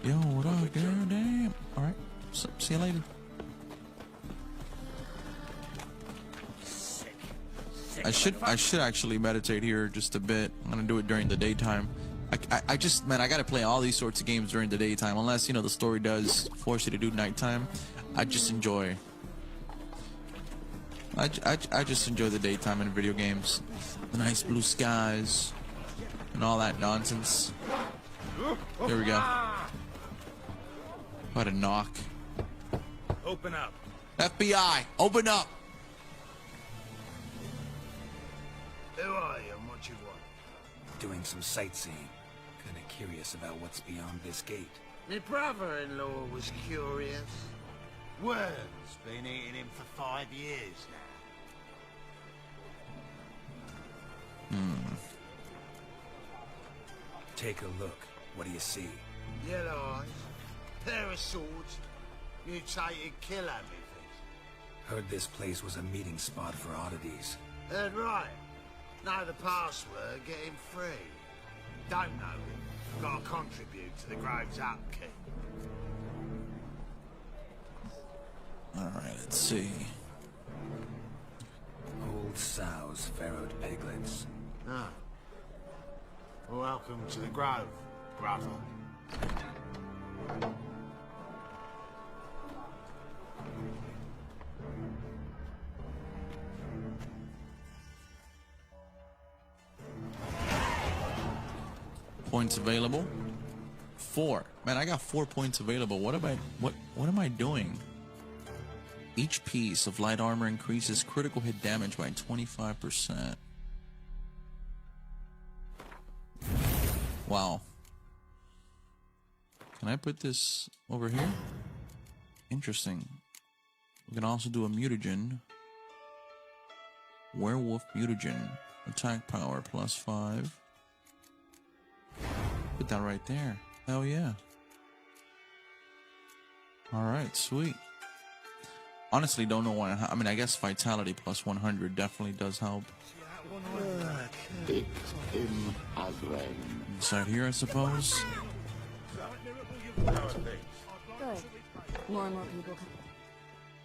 Yo, what up, girl? Damn. Alright, so, see you later. I should actually meditate here just a bit. I'm gonna do it during the daytime. I just, man, I gotta play all these sorts of games during the daytime, unless, you know, the story does force you to do nighttime. I just enjoy the daytime in video games. The nice blue skies and all that nonsense. There we go. What a knock. Open up. FBI, open up. Who are you and what you want? Doing some sightseeing. Kinda curious about what's beyond this gate. My brother-in-law was curious. Worm's been eating him for 5 years now. Take a look. What do you see? Yellow eyes, pair of swords, mutated kill everything. Heard this place was a meeting spot for oddities. Heard right. Know the password, get him free. Don't know him. Gotta contribute to the Grove's upkeep. Alright, let's see. Old sows, farrowed piglets. Ah. Welcome to the Grove, brother. Points available. 4. Man, I got 4 points available. What am I doing? Each piece of light armor increases critical hit damage by 25%. Wow. Can I put this over here? Interesting. We can also do a mutagen. Werewolf mutagen. Attack power +5. Put that right there. Hell yeah. Alright, sweet. Honestly, don't know why. I mean, I guess vitality +100 definitely does help. Inside here, I suppose. Good. More and more people come.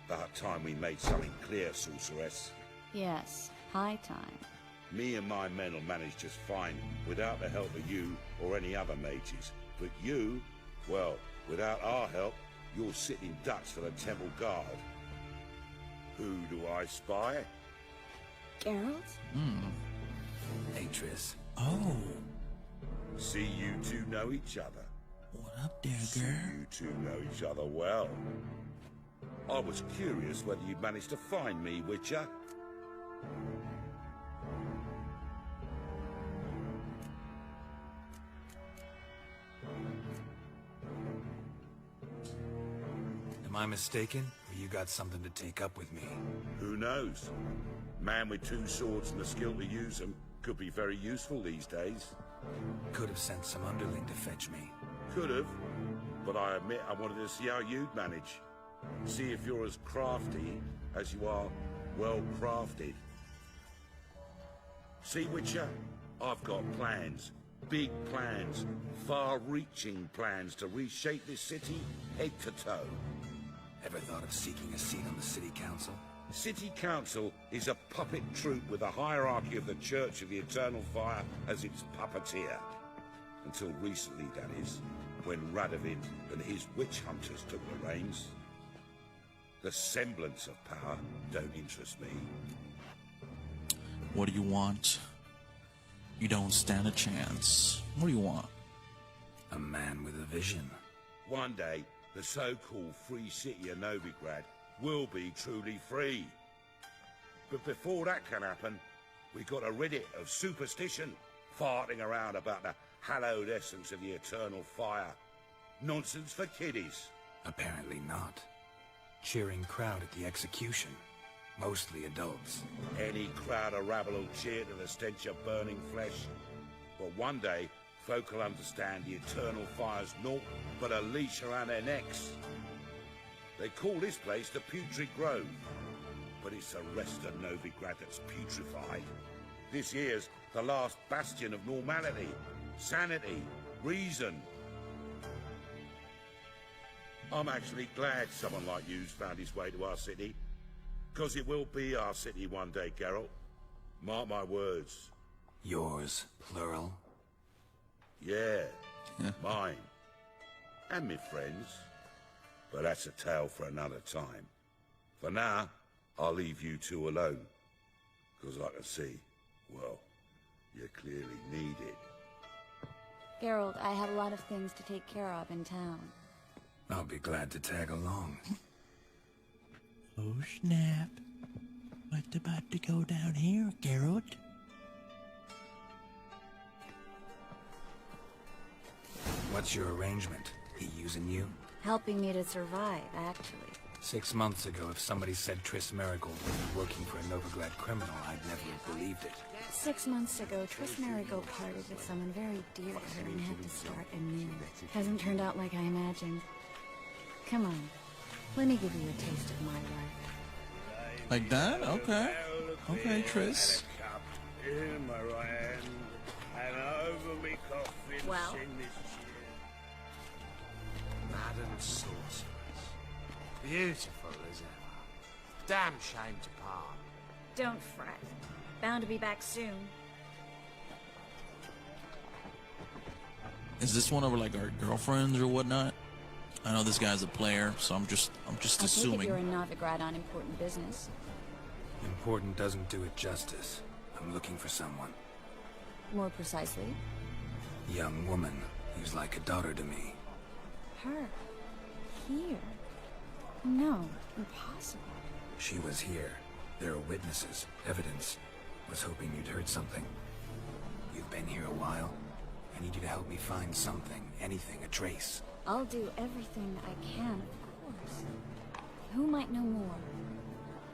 About time we made something clear, sorceress. Yes, high time. Me and my men will manage just fine without the help of you or any other mages. But you, well, without our help, you're sitting ducks for the temple guard. Who do I spy? Geralt? Hey, Triss. Oh. See, you two know each other. What up there, See, girl? you two know each other well. I was curious whether you'd managed to find me, Witcher. Am I mistaken? Or you got something to take up with me? Who knows? Man with 2 swords and the skill to use them could be very useful these days. Could have sent some underling to fetch me. Could have, but I admit I wanted to see how you'd manage. See if you're as crafty as you are well-crafted. See, Witcher, I've got plans. Big plans. Far-reaching plans to reshape this city head to toe. Ever thought of seeking a seat on the city council? City Council is a puppet troupe with the hierarchy of the Church of the Eternal Fire as its puppeteer. Until recently, that is, when Radovid and his witch hunters took the reins. The semblance of power don't interest me. What do you want? You don't stand a chance. What do you want? A man with a vision. One day, the so-called free city of Novigrad will be truly free. But before that can happen, we got to rid it of superstition, farting around about the hallowed essence of the eternal fire. Nonsense for kiddies. Apparently not. Cheering crowd at the execution. Mostly adults. Any crowd of rabble will cheer to the stench of burning flesh. But one day, folk will understand the eternal fire's naught but a leash around their necks. They call this place the Putrid Grove, but it's the rest of Novigrad that's putrefied. This here's the last bastion of normality, sanity, reason. I'm actually glad someone like you's found his way to our city, because it will be our city one day, Geralt. Mark my words. Yours, plural. Yeah, mine. And me friends. But that's a tale for another time. For now, I'll leave you two alone. Because I can see, well, you clearly need it. Geralt, I have a lot of things to take care of in town. I'll be glad to tag along. Oh snap. What's about to go down here, Geralt? What's your arrangement? He using you? Helping me to survive, actually. 6 months ago, if somebody said Triss Marigold would be working for a Novigrad criminal, I'd never have believed it. 6 months ago, Triss Marigold parted with someone very dear to her and had to start anew. Hasn't turned out like I imagined. Come on, let me give you a taste of my life. Like that? Okay. Okay, Triss. In my right hand, and over me coffin, Well? sing this cheer. Madam Sorceress, Beautiful as ever. Damn shame to part. Don't fret. Bound to be back soon. Is this one of like our girlfriends or whatnot? I know this guy's a player, so I'm just I take it assuming. you're a Novigrad on important business. Important doesn't do it justice. I'm looking for someone. More precisely, Young woman who's like a daughter to me. her. Here. No, impossible. She was here. There are witnesses, evidence. Was hoping you'd heard something. You've been here a while. I need you to help me find something, anything, a trace. I'll do everything I can, of course. Who might know more?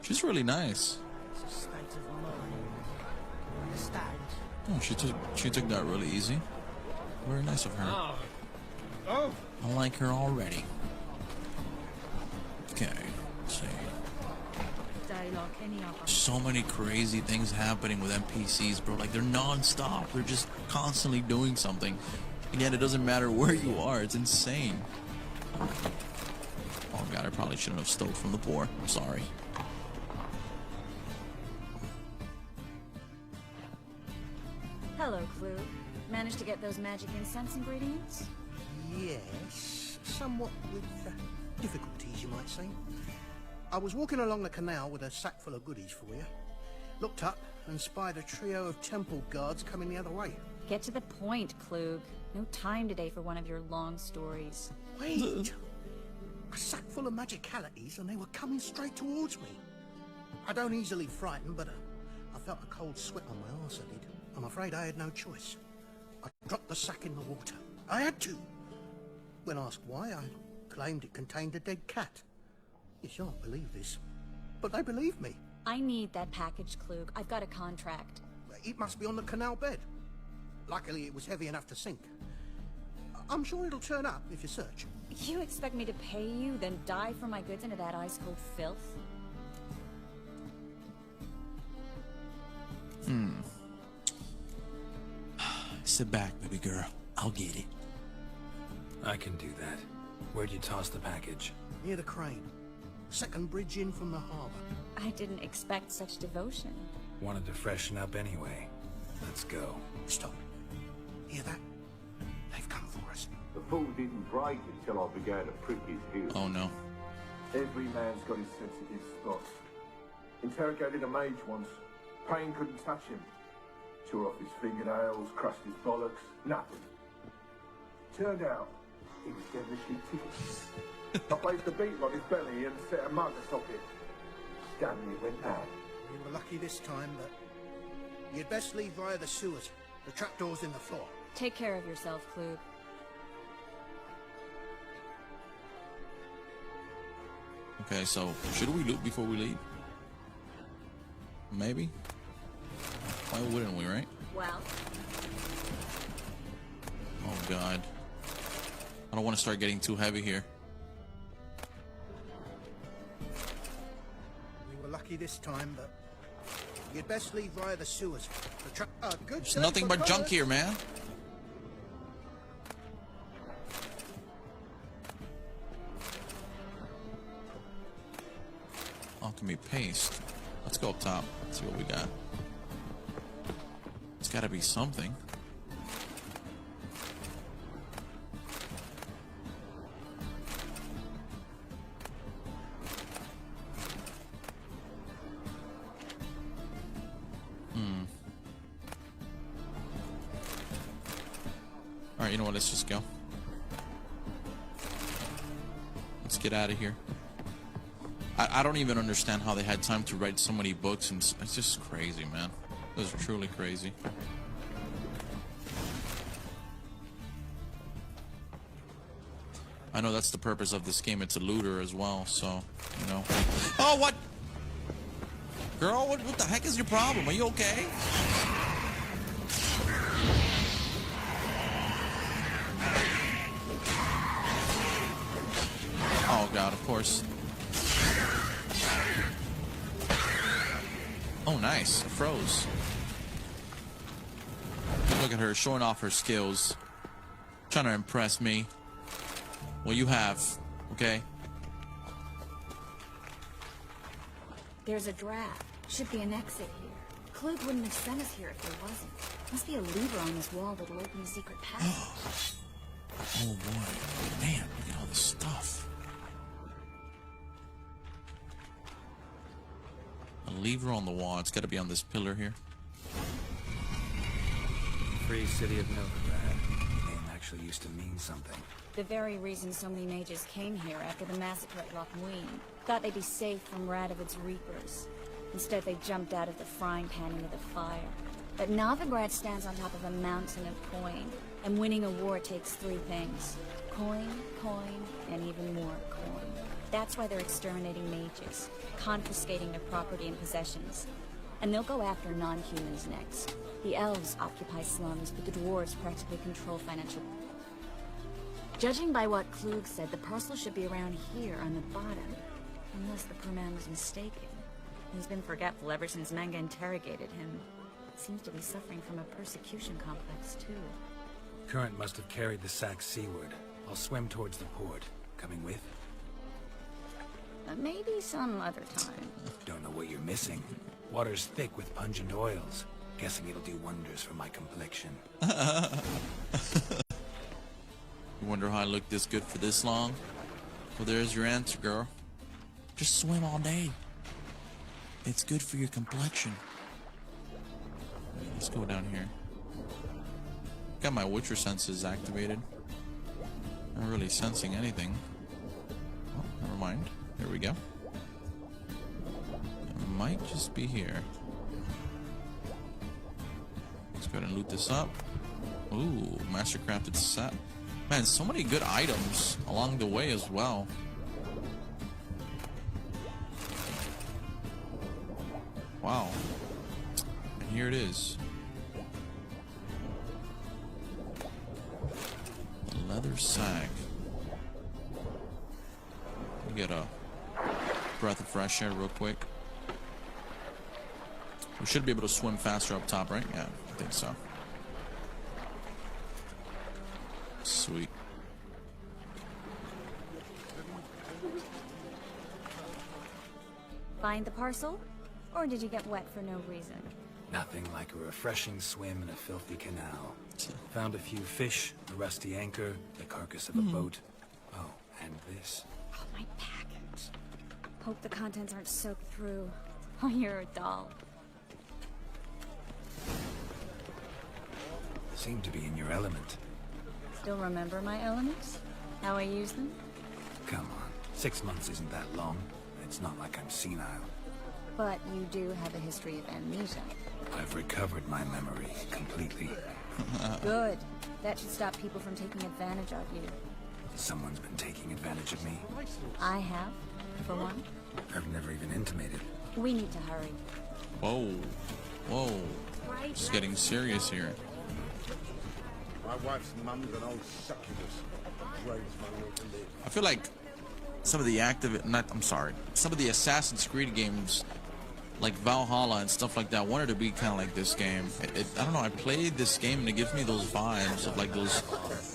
She's really nice. It's a state of mind. Understand? Oh, she took that really easy. Very nice of her. Oh! I like her already. Okay, let's see. Day like any other. So many crazy things happening with NPCs, bro. Like, they're non-stop. They're just constantly doing something. And yet it doesn't matter where you are. It's insane. Oh, God, I probably shouldn't have stole from the poor. I'm sorry. Hello, Clue. Managed to get those magic incense ingredients? Yes, somewhat with difficulties, you might say. I was walking along the canal with a sack full of goodies for you. Looked up and spied a trio of temple guards coming the other way. Get to the point, Klug. No time today for one of your long stories. Wait! A sack full of magicalities and they were coming straight towards me. I don't easily frighten, but I felt a cold sweat on my arse, I did. I'm afraid I had no choice. I dropped the sack in the water. I had to. When asked why, I claimed it contained a dead cat. You shan't believe this, but they believed me. I need that package, Klug. I've got a contract. It must be on the canal bed. Luckily, it was heavy enough to sink. I'm sure it'll turn up if you search. You expect me to pay you, then dive for my goods into that ice-cold filth? Sit back, baby girl. I'll get it. I can do that. Where'd you toss the package? Near the crane. Second bridge in from the harbour. I didn't expect such devotion. Wanted to freshen up anyway. Let's go. Stop. Hear that? They've come for us. The fool didn't break until I began to prick his heels. Oh, no. Every man's got his sensitive spots. Interrogated a mage once. Pain couldn't touch him. Tore off his fingernails, crushed his bollocks. Nothing. Turned out, he was devilishly tickled. I placed a beetle on his belly and set a mug atop it. Damn, it went mad. You were lucky this time, but you'd best leave via the sewers. The trapdoor's in the floor. Take care of yourself, Klug. Okay, so should we loot before we leave? Maybe. Why wouldn't we, right? Well, Oh, God. I don't want to start getting too heavy here. We were lucky this time, but you'd best leave via the sewers. The trap. Good. There's nothing but junk here, man. Alchemy paste. Let's go up top. Let's see what we got. It's got to be something. All right, you know what? Let's just go. Let's get out of here. I don't even understand how they had time to write so many books, and it's just crazy, man. It was truly crazy. I know that's the purpose of this game. It's a looter as well, so, you know. Oh, what? Girl, what the heck is your problem? Are you okay? Oh, God, of course. Oh, nice. It froze. Look at her showing off her skills. Trying to impress me. Well, you have. Okay? There's a draft. Should be an exit here. Klug wouldn't have sent us here if there wasn't. Must be a lever on this wall that'll open the secret passage. Oh boy. Man, look at all this stuff. A lever on the wall. It's got to be on this pillar here. Free city of Novigrad. Name actually used to mean something. The very reason so many mages came here after the massacre at Loch Muin. Thought they'd be safe from Radovid's reapers. Instead, they jumped out of the frying pan into the fire. But Novigrad stands on top of a mountain of coin. And winning a war takes 3 things. Coin, coin, and even more coin. That's why they're exterminating mages, confiscating their property and possessions. And they'll go after non-humans next. The elves occupy slums, but the dwarves practically control financial... Judging by what Klug said, the parcel should be around here on the bottom. Unless the poor man was mistaken. He's been forgetful ever since Manga interrogated him. Seems to be suffering from a persecution complex, too. Current must have carried the sack seaward. I'll swim towards the port. Coming with? Maybe some other time. Don't know what you're missing. Water's thick with pungent oils. Guessing it'll do wonders for my complexion. You wonder how I look this good for this long? Well, there's your answer, girl. Just swim all day. It's good for your complexion. Let's go down here. Got my Witcher senses activated. Not really sensing anything. Oh, never mind. There we go. It might just be here. Let's go ahead and loot this up. Ooh, mastercrafted set. Man, so many good items along the way as well. Wow. And here it is. A leather sack. Let me get a breath of fresh air real quick. We should be able to swim faster up top, right? Yeah, I think so. Sweet. Find the parcel? Or did you get wet for no reason? Nothing like a refreshing swim in a filthy canal. Found a few fish, a rusty anchor, the carcass of a boat. Oh, and this. Oh, my package. Hope the contents aren't soaked through. Oh, you're a doll. Seem to be in your element. Still remember my elements? How I use them? Come on, 6 months isn't that long. It's not like I'm senile. But you do have a history of amnesia. I've recovered my memory completely. Good. That should stop people from taking advantage of you. Someone's been taking advantage of me. I have, for one. I've never even intimated. We need to hurry. Whoa. Whoa. It's getting serious here. My wife's mum's an old succubus. I feel like some of the some of the Assassin's Creed games, like Valhalla and stuff like that, wanted to be kind of like this game. I don't know, I played this game and it gives me those vibes of like those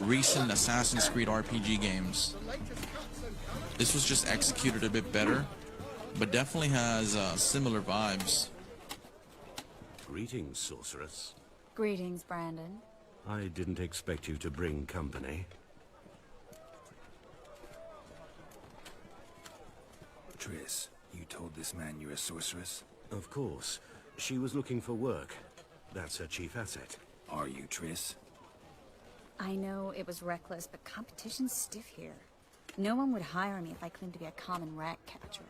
recent Assassin's Creed RPG games. This was just executed a bit better, but definitely has similar vibes. Greetings, sorceress. Greetings, Brandon. I didn't expect you to bring company. Triss, you told this man you're a sorceress? Of course. She was looking for work. That's her chief asset. Are you, Triss? I know it was reckless, but competition's stiff here. No one would hire me if I claimed to be a common rat catcher.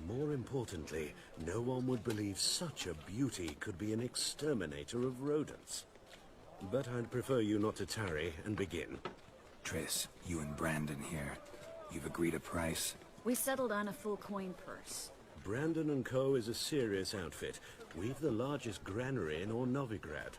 More importantly, no one would believe such a beauty could be an exterminator of rodents. But I'd prefer you not to tarry and begin. Triss, you and Brandon here. You've agreed a price? We settled on a full coin purse. Brandon and Co. is a serious outfit. We've the largest granary in all Novigrad.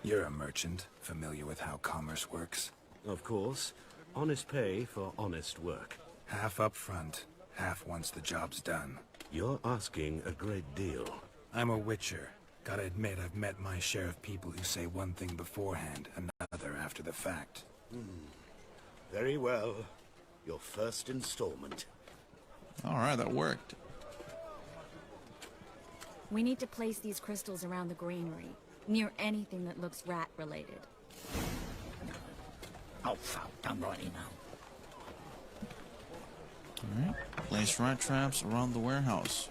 You're a merchant, familiar with how commerce works? Of course. Honest pay for honest work. Half up front, half once the job's done. You're asking a great deal. I'm a Witcher. Gotta admit, I've met my share of people who say one thing beforehand, another after the fact. Very well. Your first installment. All right, that worked. We need to place these crystals around the granary, near anything that looks rat-related. Oh, fuck, I'm ready now. All right. Place rat traps around the warehouse.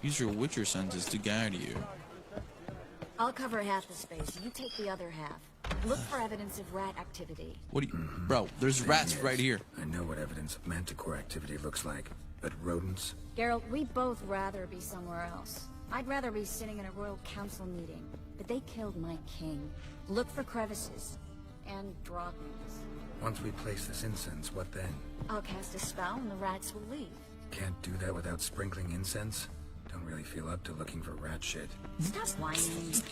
Use your Witcher senses to guide you. I'll cover half the space, you take the other half. Look for evidence of rat activity. What do you... Bro, there's rats right here. I know what evidence of manticore activity looks like, but rodents? Geralt, we'd both rather be somewhere else. I'd rather be sitting in a royal council meeting, but they killed my king. Look for crevices. And droppings. Once we place this incense, what then? I'll cast a spell and the rats will leave. Can't do that without sprinkling incense? Don't really feel up to looking for rat shit. Stop whining.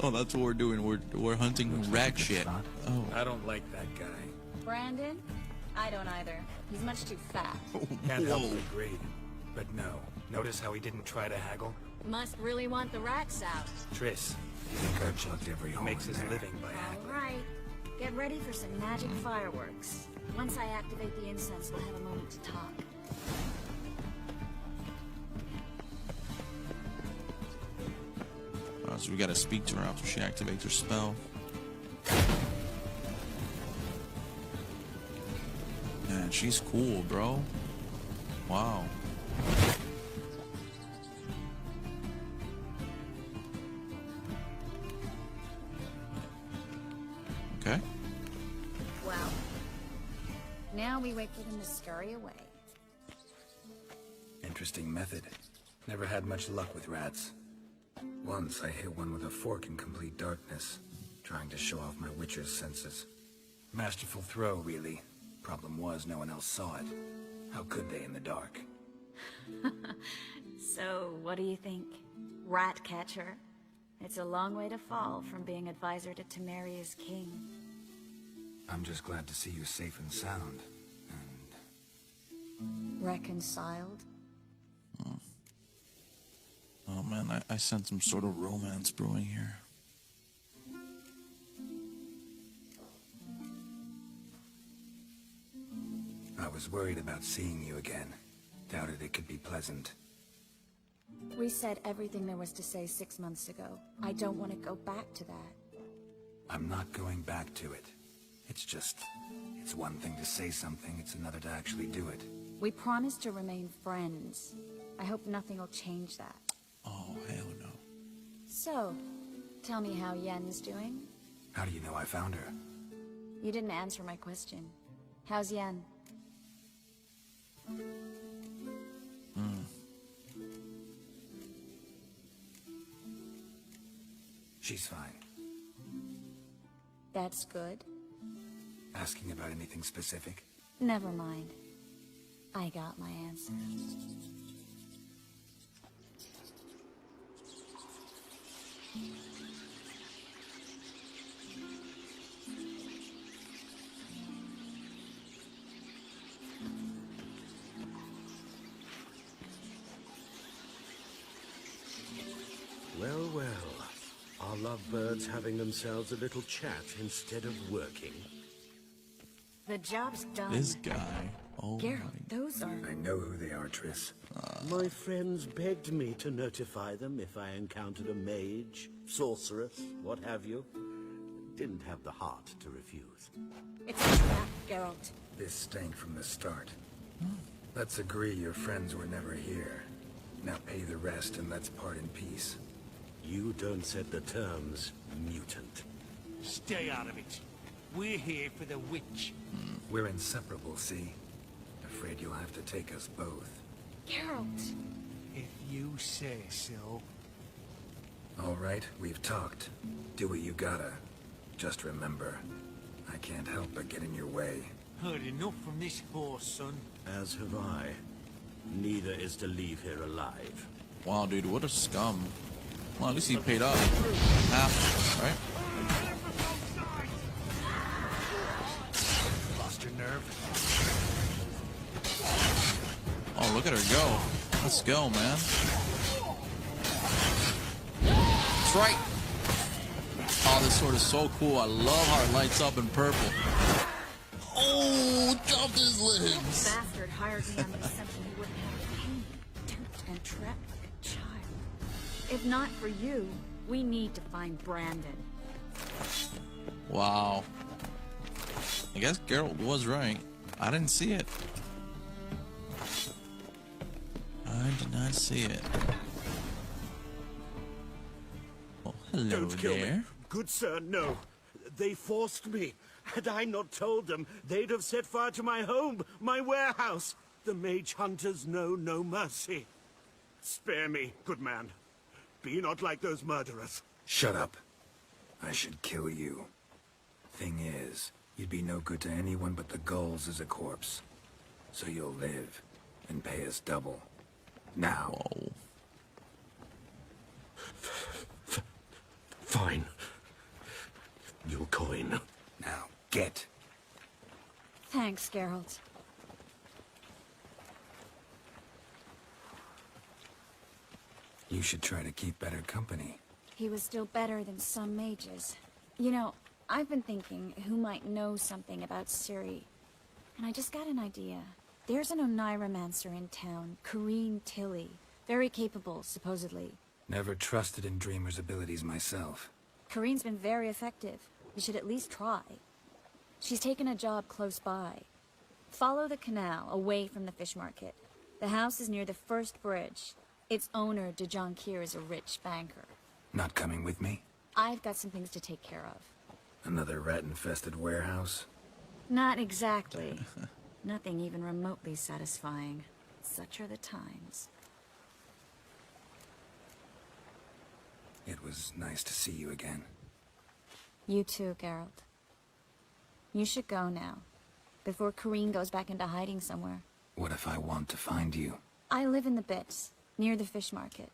Oh, that's what we're doing. We're hunting rat shit. Oh. I don't like that guy. Brandon? I don't either. He's much too fat. Can't help but agree. But no. Notice how he didn't try to haggle? Must really want the rats out. Triss, you think I chugged every hole makes his living by haggling? Alright. Get ready for some magic fireworks. Once I activate the incense, we'll have a moment to talk. So we gotta speak to her after she activates her spell. Man, she's cool, bro. Wow. Okay. Well, now we wait for them to scurry away. Interesting method. Never had much luck with rats. Once I hit one with a fork in complete darkness, trying to show off my Witcher's senses. Masterful throw, really. Problem was, no one else saw it. How could they in the dark? So, what do you think? Rat catcher? It's a long way to fall from being advisor to Temeria's king. I'm just glad to see you safe and sound. And... Reconciled? Oh man, I sense some sort of romance brewing here. I was worried about seeing you again. Doubted it could be pleasant. We said everything there was to say 6 months ago. I don't want to go back to that. I'm not going back to it. It's just... It's one thing to say something, it's another to actually do it. We promised to remain friends. I hope nothing will change that. Oh, hell no. So, tell me how Yen's doing? How do you know I found her? You didn't answer my question. How's Yen? She's fine. That's good. Asking about anything specific? Never mind. I got my answer. Well, well. Are lovebirds having themselves a little chat instead of working? The job's done. This guy. Oh. Geralt, those are... I know who they are, Triss. My friends begged me to notify them if I encountered a mage, sorceress, what have you. Didn't have the heart to refuse. It's a trap, Geralt. This stank from the start. Let's agree your friends were never here. Now pay the rest and let's part in peace. You don't set the terms, mutant. Stay out of it. We're here for the witch. We're inseparable, see? Afraid you'll have to take us both. Geralt! If you say so. All right, we've talked. Do what you gotta. Just remember, I can't help but get in your way. Heard enough from this horse, son. As have I. Neither is to leave here alive. Wow, dude, what a scum. Well, at least he paid up. Half, right? Lost your nerve? Oh, look at her go. Let's go, man. That's right. Oh, this sword is so cool. I love how it lights up in purple. who chopped his limbs? Bastard hired me on the assumption he wouldn't have to pay me, duped and trapped like a child. If not for you, we need to find Brandon. Wow. I guess Geralt was right. I didn't see it. I did not see it. Oh, hello Don't kill there. me. Good sir, no. They forced me. Had I not told them, they'd have set fire to my home, my warehouse. The mage hunters know no mercy. Spare me, good man. Be not like those murderers. Shut up. I should kill you. Thing is, you'd be no good to anyone but the gulls as a corpse. So you'll live and pay us double. Now. Whoa. Fine. Your coin. Now, get. Thanks, Geralt. You should try to keep better company. He was still better than some mages. You know, I've been thinking who might know something about Ciri. And I just got an idea. There's an Oneiromancer in town, Corrine Tilly. Very capable, supposedly. Never trusted in Dreamer's abilities myself. Corrine's been very effective. You should at least try. She's taken a job close by. Follow the canal, away from the fish market. The house is near the first bridge. Its owner, de Jonquier, is a rich banker. Not coming with me? I've got some things to take care of. Another rat-infested warehouse? Not exactly. Nothing even remotely satisfying. Such are the times. It was nice to see you again. You too, Geralt. You should go now, before Corrine goes back into hiding somewhere. What if I want to find you? I live in the Bits, near the fish market.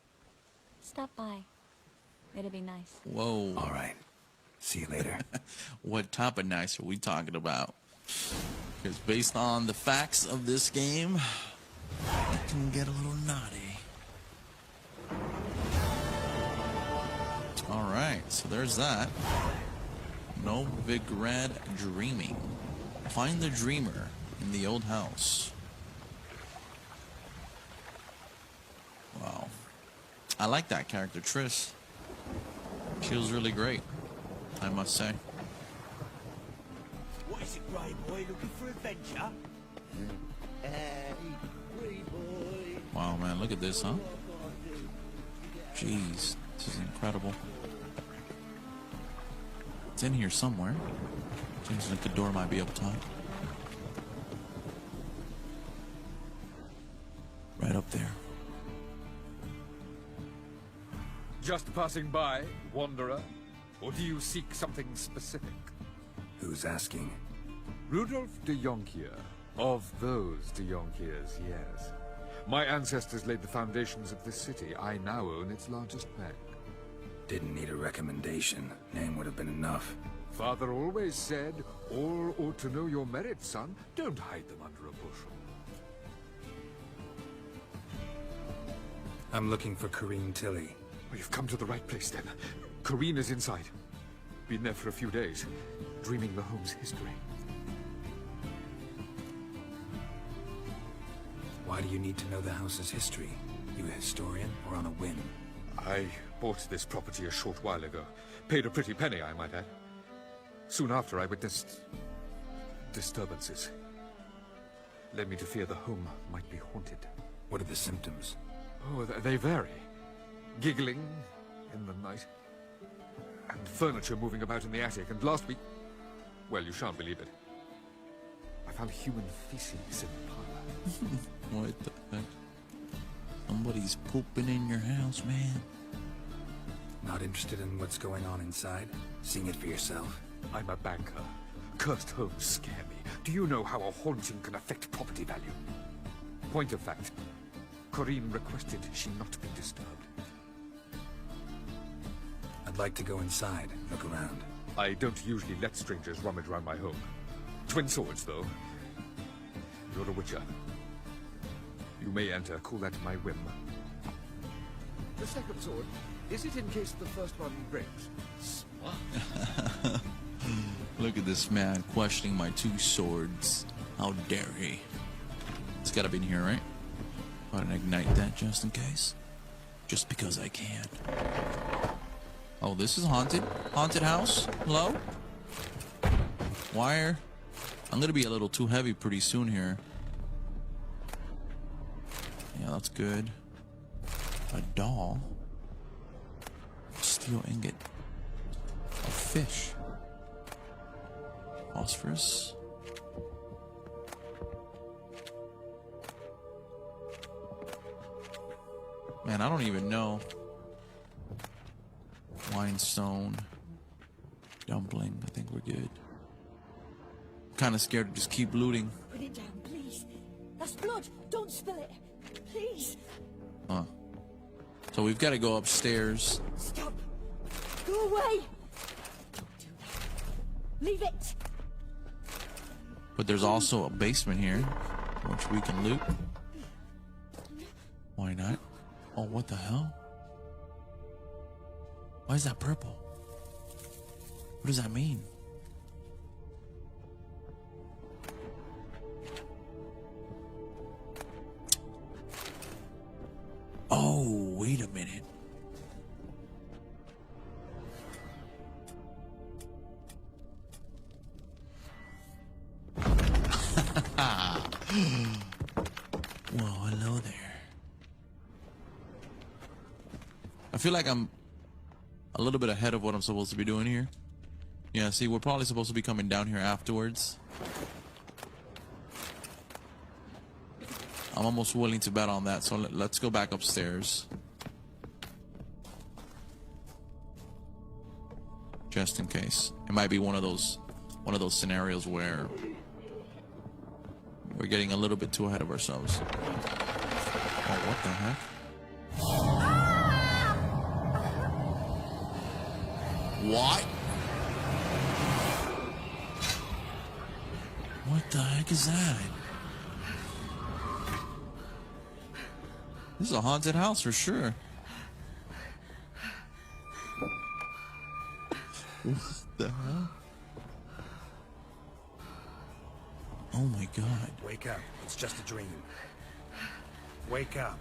Stop by. It'll be nice. Whoa. All right. See you later. What type of nice are we talking about? Because based on the facts of this game, it can get a little naughty. Alright, so there's that. Novigrad Dreaming. Find the dreamer in the old house. Wow. I like that character, Triss. She was really great, I must say. What is it, Grey Boy? Looking for adventure? Hey, Grey Boy. Wow, man, look at this, huh? Jeez, this is incredible. It's in here somewhere. Seems like the door might be up top. Right up there. Just passing by, wanderer? Or do you seek something specific? Who's asking? Rudolf de Jonquier. Of those de Jonquiers, yes. My ancestors laid the foundations of this city. I now own its largest bank. Didn't need a recommendation. Name would have been enough. Father always said, all ought to know your merits, son. Don't hide them under a bushel. I'm looking for Corrine Tilly. Well, you've come to the right place, then. Corrine is inside. Been there for a few days, dreaming the home's history. Why do you need to know the house's history? You a historian or on a whim? I bought this property a short while ago. Paid a pretty penny, I might add. Soon after, I witnessed disturbances. Led me to fear the home might be haunted. What are the symptoms? Oh, they vary. Giggling in the night. And furniture moving about in the attic. And last week... well, you shan't believe it. I found human feces in the parlor. What the heck? Somebody's pooping in your house, man. Not interested in what's going on inside? Seeing it for yourself? I'm a banker. Cursed homes scare me. Do you know how a haunting can affect property value? Point of fact, Corrine requested she not be disturbed. I'd like to go inside, look around. I don't usually let strangers rummage around my home. Twin swords, though. You're a witcher. You may enter, call that my whim. The second sword, is it in case the first one breaks? Smart. Look at this man questioning my two swords. How dare he? It's gotta be in here, right? Go ahead and ignite that just in case. Just because I can. Oh, this is haunted. Haunted house? Hello? Wire. I'm gonna be a little too heavy pretty soon here. Yeah, that's good. A doll. Steel ingot. A fish. Phosphorus. Man, I don't even know. Whinstone. Dumpling. I think we're good. Kind of scared to just keep looting. Put it down, please. That's blood. Don't spill it. Please. Huh. So we've got to go upstairs. Stop. Go away. Don't do that. Leave it. But there's also a basement here, which we can loot. Why not? Oh, what the hell? Why is that purple? What does that mean? Oh, wait a minute. Well, hello there. I feel like I'm a little bit ahead of what I'm supposed to be doing here. Yeah, see, we're probably supposed to be coming down here afterwards. I'm almost willing to bet on that, so let's go back upstairs. Just in case. It might be one of those scenarios where we're getting a little bit too ahead of ourselves. Oh, what the heck? What? What the heck is that? This is a haunted house for sure. What the hell? Oh my god. Wake up. It's just a dream. Wake up.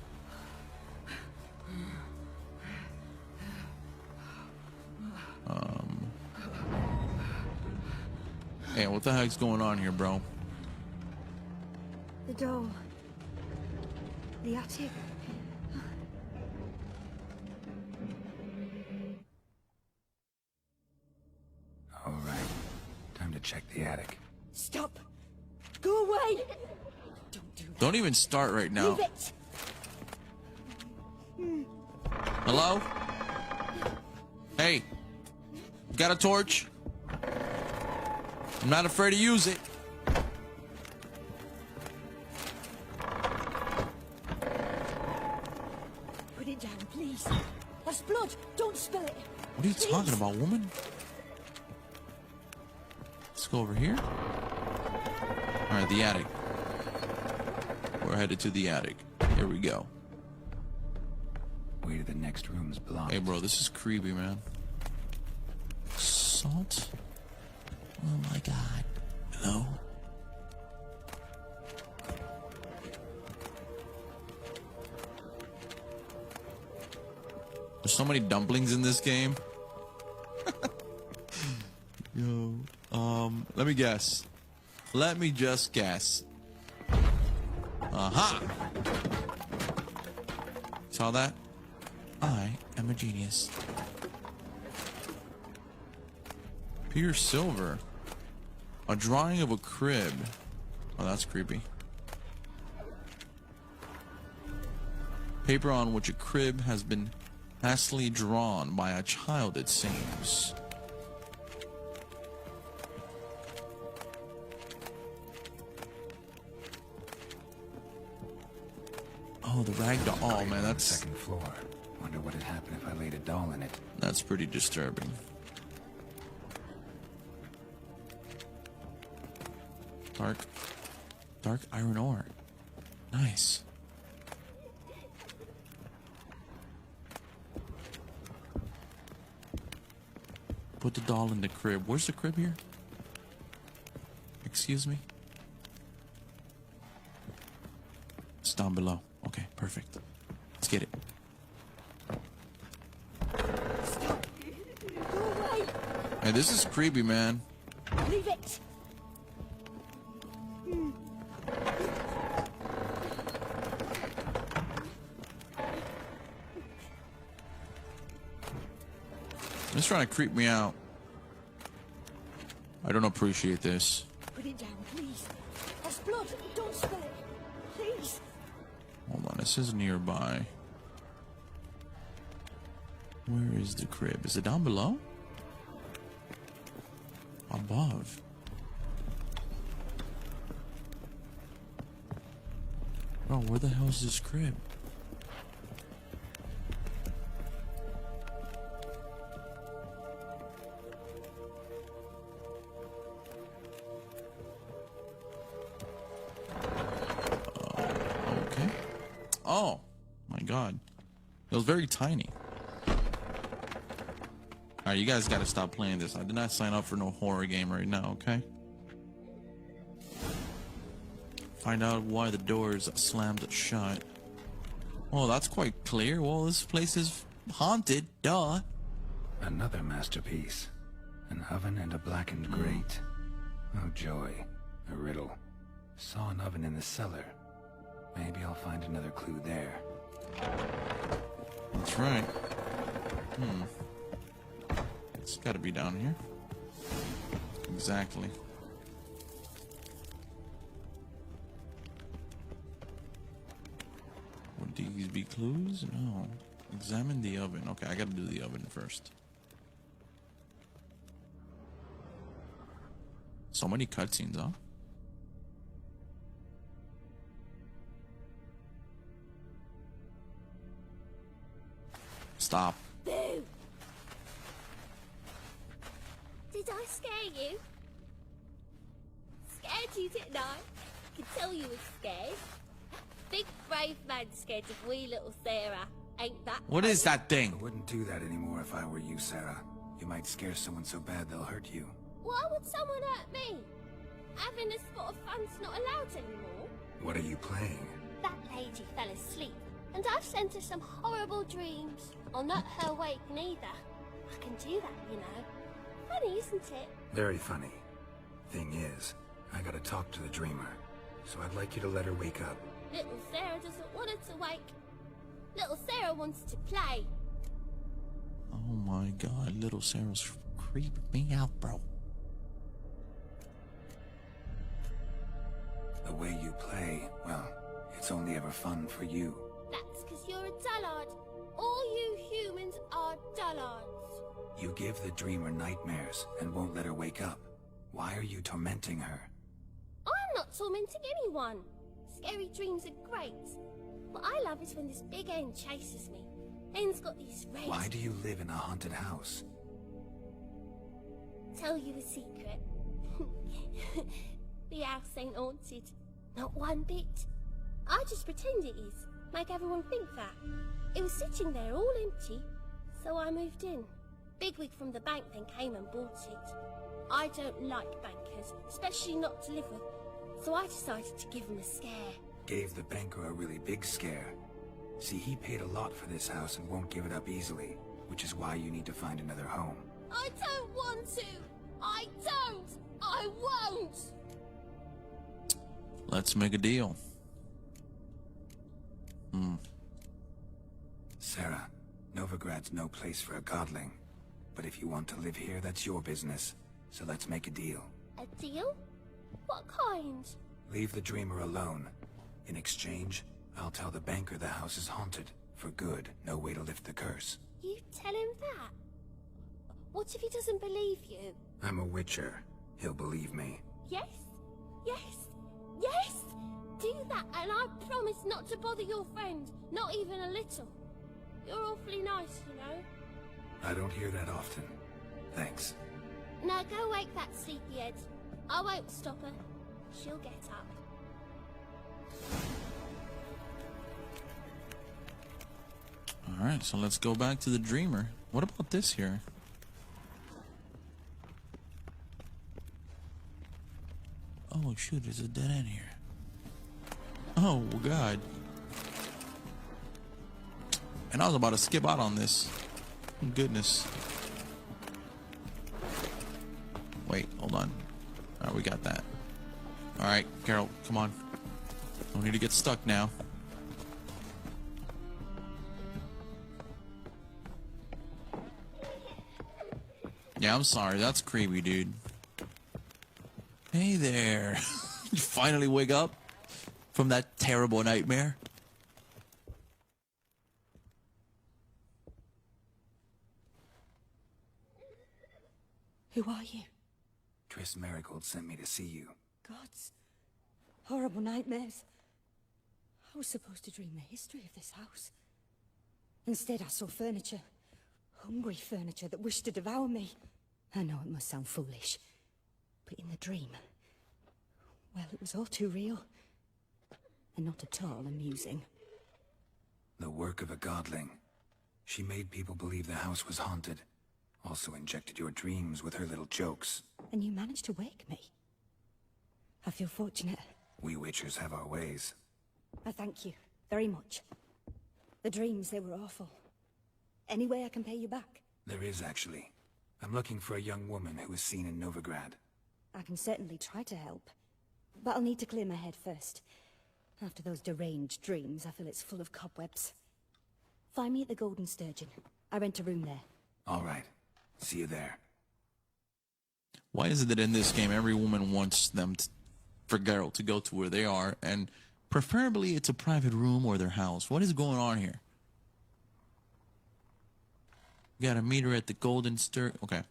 Hey, what the heck's going on here, bro? The door. The attic. All right. Time to check the attic. Stop. Go away. Don't do that. Don't even start right now. Leave it. Hello? Hey, you got a torch? I'm not afraid to use it. Put it down, please. That's blood. Don't spill it. What are you Please. talking about, woman? Let's go over here. All right, the attic. We're headed to the attic. Here we go. Way to the next room's blocked. Hey, bro, this is creepy, man. Salt? Oh my god. Hello? There's so many dumplings in this game. Yo. Let me guess. Let me just guess. Aha! Saw that? I am a genius. Pure silver. A drawing of a crib. Oh, that's creepy. Paper on which a crib has been hastily drawn by a child, it seems. Oh, the rag doll. Oh, man, that's... Second floor. Wonder what would happen if I laid a doll in it. That's pretty disturbing. Dark iron ore. Nice. Put the doll in the crib. Where's the crib here? Excuse me? It's down below. Okay, perfect. Let's get it. Stop. Go away. Hey, this is creepy, man. Leave it. It's trying to creep me out. I don't appreciate this. Put it down, please. There's blood. Don't spill it. Please. Hold on, this is nearby. Where is the crib? Is it down below? Above. Bro, where the hell is this crib? Okay. Oh, my God. It was very tiny. Alright, you guys gotta stop playing this. I did not sign up for no horror game right now, okay? Find out why the door is slammed shut. Oh, that's quite clear. Well, this place is haunted, duh. Another masterpiece. An oven and a blackened grate. Oh, joy. A riddle. Saw an oven in the cellar. Maybe I'll find another clue there. That's right. It's gotta be down here. Exactly. Would these be clues? No. Examine the oven. Okay, I gotta do the oven first. So many cutscenes, huh? Stop. Boo! Did I scare you? Scared you, didn't I? I could tell you were scared. Big brave man scared of wee little Sarah. Ain't that What is that thing? I wouldn't do that anymore if I were you, Sarah. You might scare someone so bad they'll hurt you. Why would someone hurt me? Having a spot of fun's not allowed anymore. What are you playing? That lady fell asleep, and I've sent her some horrible dreams. I'll not her awake neither. I can do that, you know. Funny, isn't it? Very funny. Thing is, I gotta talk to the dreamer, so I'd like you to let her wake up. Little Sarah doesn't want her to wake. Little Sarah wants to play. Oh my God, little Sarah's creeping me out, bro. The way you play, well, it's only ever fun for you. That's because you're a dullard. All you humans are dullards. You give the dreamer nightmares and won't let her wake up. Why are you tormenting her? I'm not tormenting anyone. Scary dreams are great. What I love is when this big end chases me. End's got these red... Why do you live in a haunted house? Tell you a secret. The house ain't haunted. Not one bit. I just pretend it is. Make everyone think that. It was sitting there all empty, so I moved in. Bigwig from the bank then came and bought it. I don't like bankers, especially not to live with, so I decided to give him a scare. Gave the banker a really big scare. See, he paid a lot for this house and won't give it up easily, which is why you need to find another home. I don't want to! I don't! I won't! Let's make a deal. Sarah, Novigrad's no place for a godling. But if you want to live here, that's your business. So let's make a deal. A deal? What kind? Leave the dreamer alone. In exchange, I'll tell the banker the house is haunted. For good, no way to lift the curse. You tell him that? What if he doesn't believe you? I'm a Witcher. He'll believe me. Yes? Yes? Yes! Do that, and I promise not to bother your friend. Not even a little. You're awfully nice, you know. I don't hear that often. Thanks. Now go wake that sleepyhead. I won't stop her. She'll get up. Alright, so let's go back to the dreamer. What about this here? Oh shoot, there's a dead end here. Oh God. And I was about to skip out on this. Goodness. Wait, hold on. All right, we got that. All right, Carol, come on. Don't need to get stuck now. Yeah, I'm sorry. That's creepy, dude. Hey there. You finally wake up from that terrible nightmare? Who are you? Triss Marigold sent me to see you. Gods. Horrible nightmares. I was supposed to dream the history of this house. Instead, I saw furniture. Hungry furniture that wished to devour me. I know it must sound foolish, but in the dream, well, it was all too real. And not at all amusing. The work of a godling. She made people believe the house was haunted. Also injected your dreams with her little jokes. And you managed to wake me. I feel fortunate. We Witchers have our ways. I thank you very much. The dreams, they were awful. Any way I can pay you back? There is, actually. I'm looking for a young woman who was seen in Novigrad. I can certainly try to help. But I'll need to clear my head first. After those deranged dreams, I feel it's full of cobwebs. Find me at the Golden Sturgeon. I rent a room there. All right. See you there. Why is it that in this game every woman wants them for Geralt to go to where they are, and preferably it's a private room or their house? What is going on here? Got a meter at the Golden Sturgeon. Okay,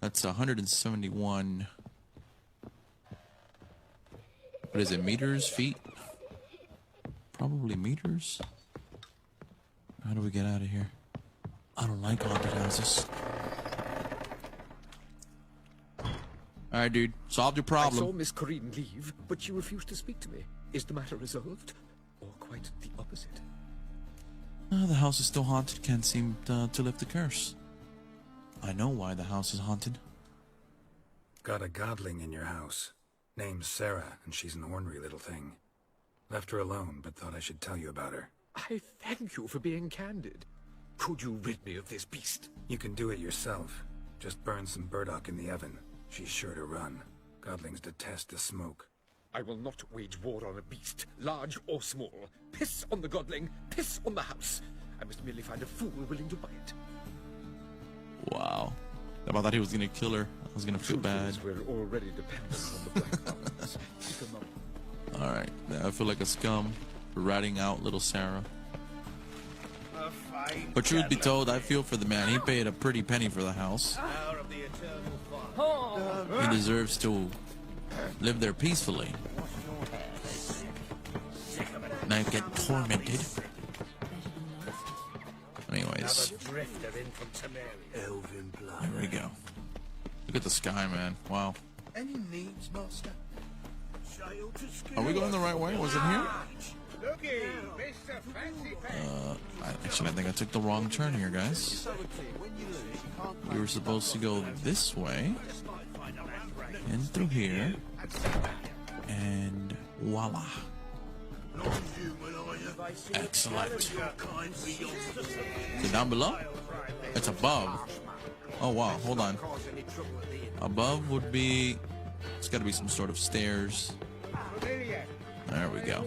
that's 171. What is it? Meters? Feet? Probably meters. How do we get out of here? I don't like haunted houses. Alright, dude. Solved your problem. I saw Miss Corrine leave, but she refused to speak to me. Is the matter resolved? Or quite the opposite? The house is still haunted. Can't seem to lift the curse. I know why the house is haunted. Got a godling in your house. Name's Sarah, and she's an ornery little thing. Left her alone, but thought I should tell you about her. I thank you for being candid. Could you rid me of this beast? You can do it yourself. Just burn some burdock in the oven. She's sure to run. Godlings detest the smoke. I will not wage war on a beast, large or small. Piss on the godling, piss on the house. I must merely find a fool willing to buy it. Wow. I thought he was gonna kill her. I was gonna feel bad. We're already dependent on the black mountains. Alright, I feel like a scum for ratting out little Sarah. But truth be told, I feel for the man. He paid a pretty penny for the house. He deserves to live there peacefully. Not get tormented. Anyways. There we go. Look at the sky, man. Wow. Any needs, master? Are we going the right way? Was it here? Actually, I think I took the wrong turn here, guys. We were supposed to go this way. And through here. And voila. Excellent. Is it down below? It's above. Oh, wow. Hold on. Above would be... It's got to be some sort of stairs. There we go.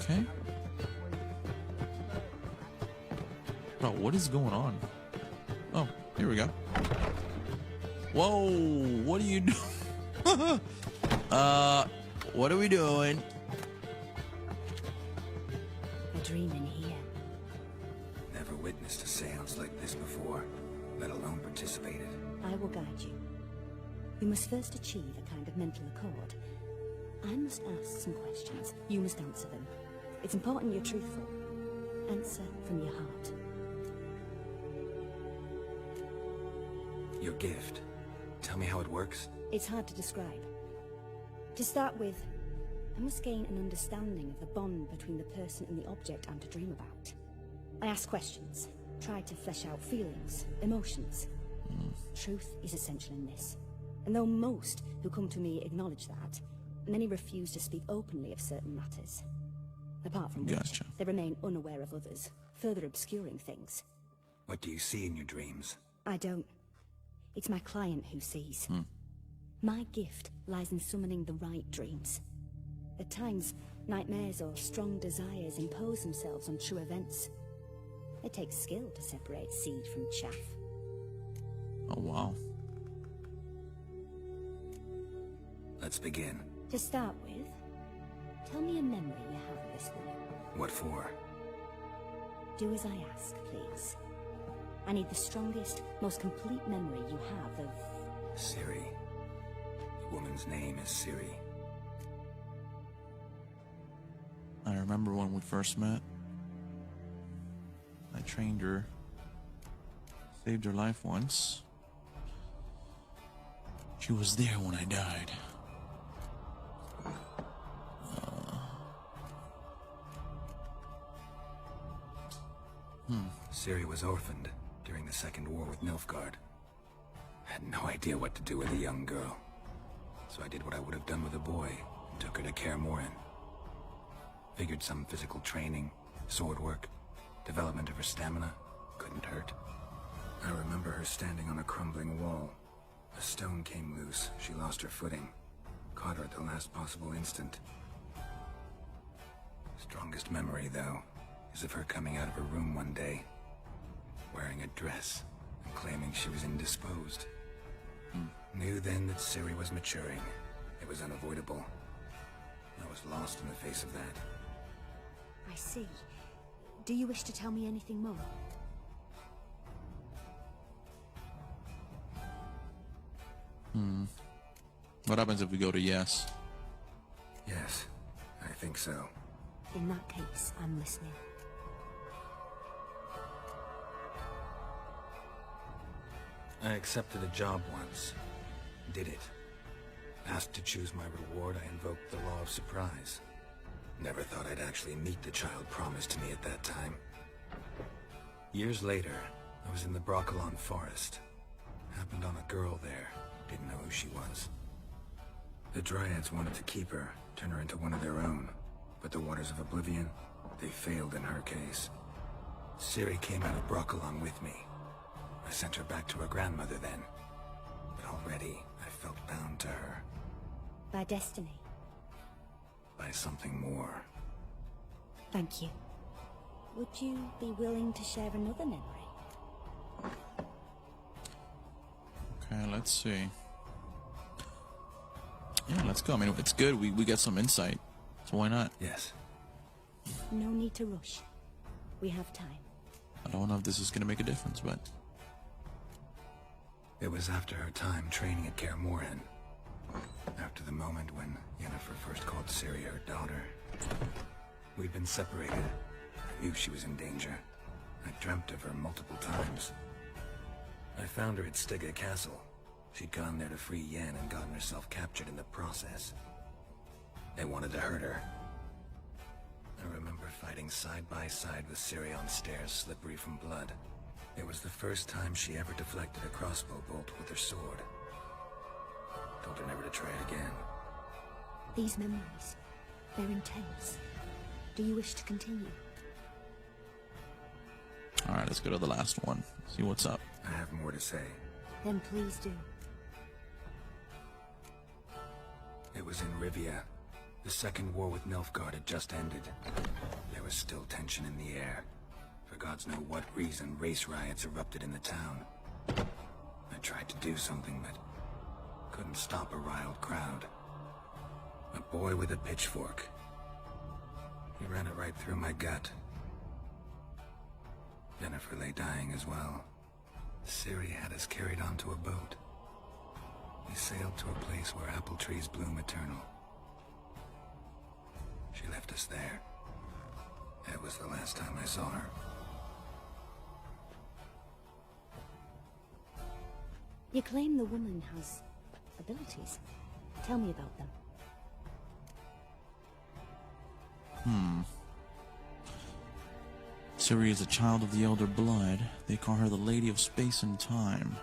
Okay. Bro, what is going on? Oh, here we go. Whoa, what are you doing? What are we doing? A dream in here. Never witnessed a seance like this before, let alone participated. I will guide you. We must first achieve a kind of mental accord. I must ask some questions. You must answer them. It's important you're truthful. Answer from your heart. Your gift. Tell me how it works. It's hard to describe. To start with, I must gain an understanding of the bond between the person and the object I'm to dream about. I ask questions, try to flesh out feelings, emotions. Truth is essential in this. And though most who come to me acknowledge that, many refuse to speak openly of certain matters. Apart from which, Gotcha. they remain unaware of others, further obscuring things. What do you see in your dreams? I don't. It's my client who sees. My gift lies in summoning the right dreams. At times, nightmares or strong desires impose themselves on true events. It takes skill to separate seed from chaff. Oh, wow. Let's begin. To start with, tell me a memory you have of this woman. What for? Do as I ask, please. I need the strongest, most complete memory you have of... Ciri. The woman's name is Ciri. I remember when we first met. I trained her. Saved her life once. She was there when I died. Ciri was orphaned during the Second War with Nilfgaard. I had no idea what to do with a young girl. So I did what I would have done with a boy and took her to Kaer Morhen. Figured some physical training, sword work, development of her stamina couldn't hurt. I remember her standing on a crumbling wall. A stone came loose, she lost her footing. Caught her at the last possible instant. Strongest memory, though, is of her coming out of her room one day, wearing a dress and claiming she was indisposed. Knew then that Ciri was maturing. It was unavoidable. I was lost in the face of that. I see. Do you wish to tell me anything more? What happens if we go to yes? Yes, I think so. In that case, I'm listening. I accepted a job once. Did it. Asked to choose my reward, I invoked the law of surprise. Never thought I'd actually meet the child promised to me at that time. Years later, I was in the Broccolon forest. Happened on a girl there. Didn't know who she was. The Dryads wanted to keep her, turn her into one of their own. But the Waters of Oblivion, they failed in her case. Ciri came out of Broccolon with me. I sent her back to her grandmother then. But already, I felt bound to her. By destiny. By something more. Thank you. Would you be willing to share another memory? Okay, let's see. Yeah, let's go. I mean, it's good. We get some insight. So why not? Yes. No need to rush. We have time. I don't know if this is going to make a difference, but... It was after her time training at Kaer Morhen. After the moment when Yennefer first called Ciri her daughter. We'd been separated. I knew she was in danger. I dreamt of her multiple times. I found her at Stygga Castle. She'd gone there to free Yen and gotten herself captured in the process. They wanted to hurt her. I remember fighting side by side with Ciri on stairs slippery from blood. It was the first time she ever deflected a crossbow bolt with her sword. Told her never to try it again. These memories, they're intense. Do you wish to continue? Alright, let's go to the last one. See what's up. I have more to say. Then please do. It was in Rivia. The Second War with Nilfgaard had just ended. There was still tension in the air. For gods know what reason, race riots erupted in the town. I tried to do something, but couldn't stop a riled crowd. A boy with a pitchfork. He ran it right through my gut. Yennefer lay dying as well. Ciri had us carried onto a boat. We sailed to a place where apple trees bloom eternal. She left us there. That was the last time I saw her. You claim the woman has abilities. Tell me about them. Ciri is a child of the Elder Blood. They call her the Lady of Space and Time.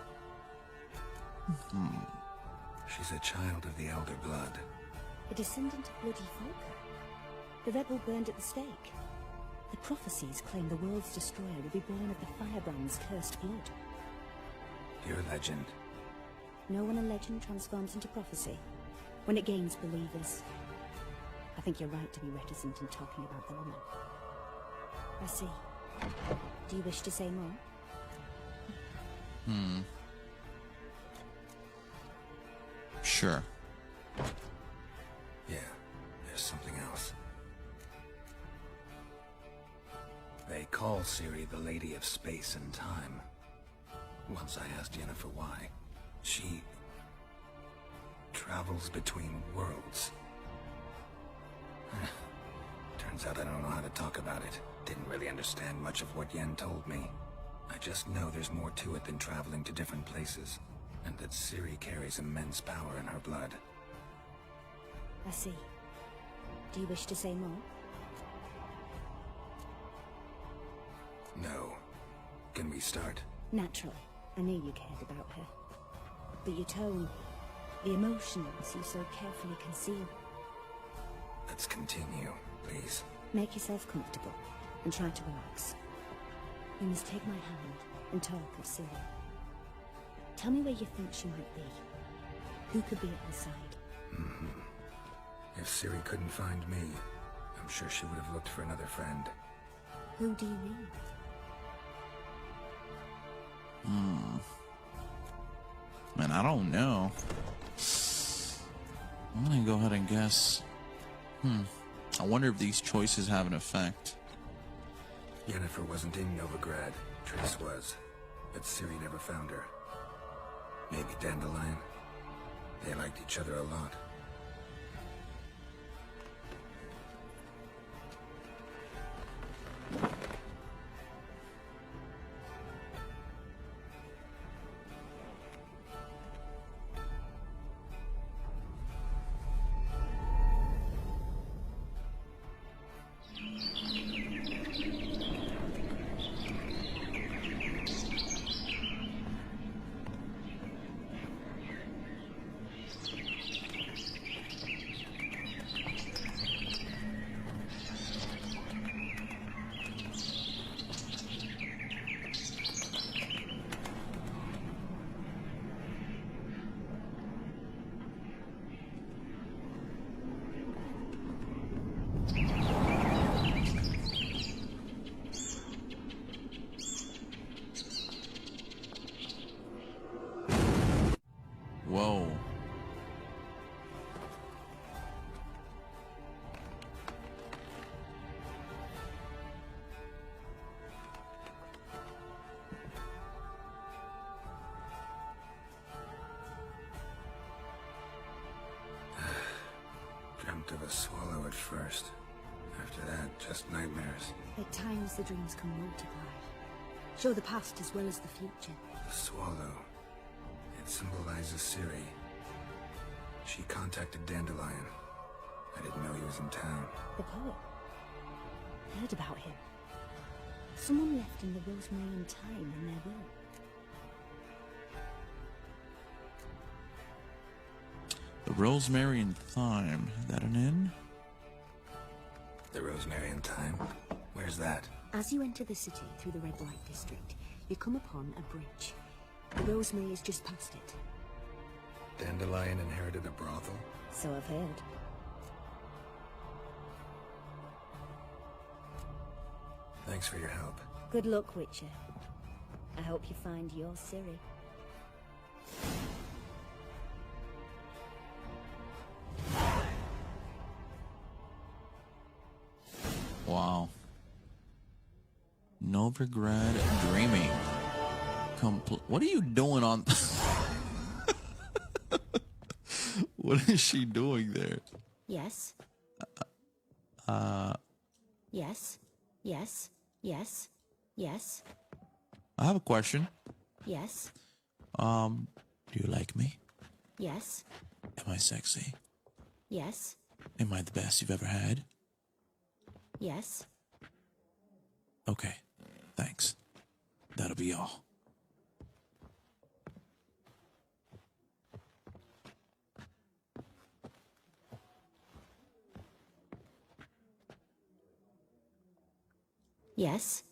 She's a child of the Elder Blood. A descendant of bloody folk? The rebel burned at the stake. The prophecies claim the world's destroyer will be born of the Firebrand's cursed blood. You're a legend. Know when a legend transforms into prophecy? When it gains believers. I think you're right to be reticent in talking about the woman. I see. Do you wish to say more? Sure. Yeah, there's something else. They call Ciri the Lady of Space and Time. Once I asked Yennefer why. She travels between worlds. Turns out I don't know how to talk about it. Didn't really understand much of what Yen told me. I just know there's more to it than traveling to different places, and that Ciri carries immense power in her blood. I see. Do you wish to say more? No. Can we start? Naturally. I knew you cared about her. But your tone, the emotions you so carefully conceal. Let's continue, please. Make yourself comfortable and try to relax. You must take my hand and talk of Ciri. Tell me where you think she might be. Who could be at her side? If Ciri couldn't find me, I'm sure she would have looked for another friend. Who do you mean? Man, I don't know. I'm gonna go ahead and guess. I wonder if these choices have an effect. Yennefer wasn't in Novigrad. Triss was. But Ciri never found her. Maybe Dandelion. They liked each other a lot. Whoa. Dreamt of a swallow at first. After that, just nightmares. At times the dreams can multiply. Show the past as well as the future. The swallow. It symbolizes Ciri. She contacted Dandelion. I didn't know he was in town. The poet. Heard about him. Someone left in the Rosemary and Thyme in their will. The Rosemary and Thyme. Is that an inn? The Rosemary and Thyme? Where's that? As you enter the city through the red light district, you come upon a bridge. The Rosemary is just past it. Dandelion inherited a brothel? So I've heard. Thanks for your help. Good luck, Witcher. I hope you find your Ciri. Wow. Novigrad dreaming. What are you doing on? What is she doing there? Yes. Yes. Yes. Yes. Yes. I have a question. Yes. Do you like me? Yes. Am I sexy? Yes. Am I the best you've ever had? Yes. Okay. Thanks. That'll be all. Yes?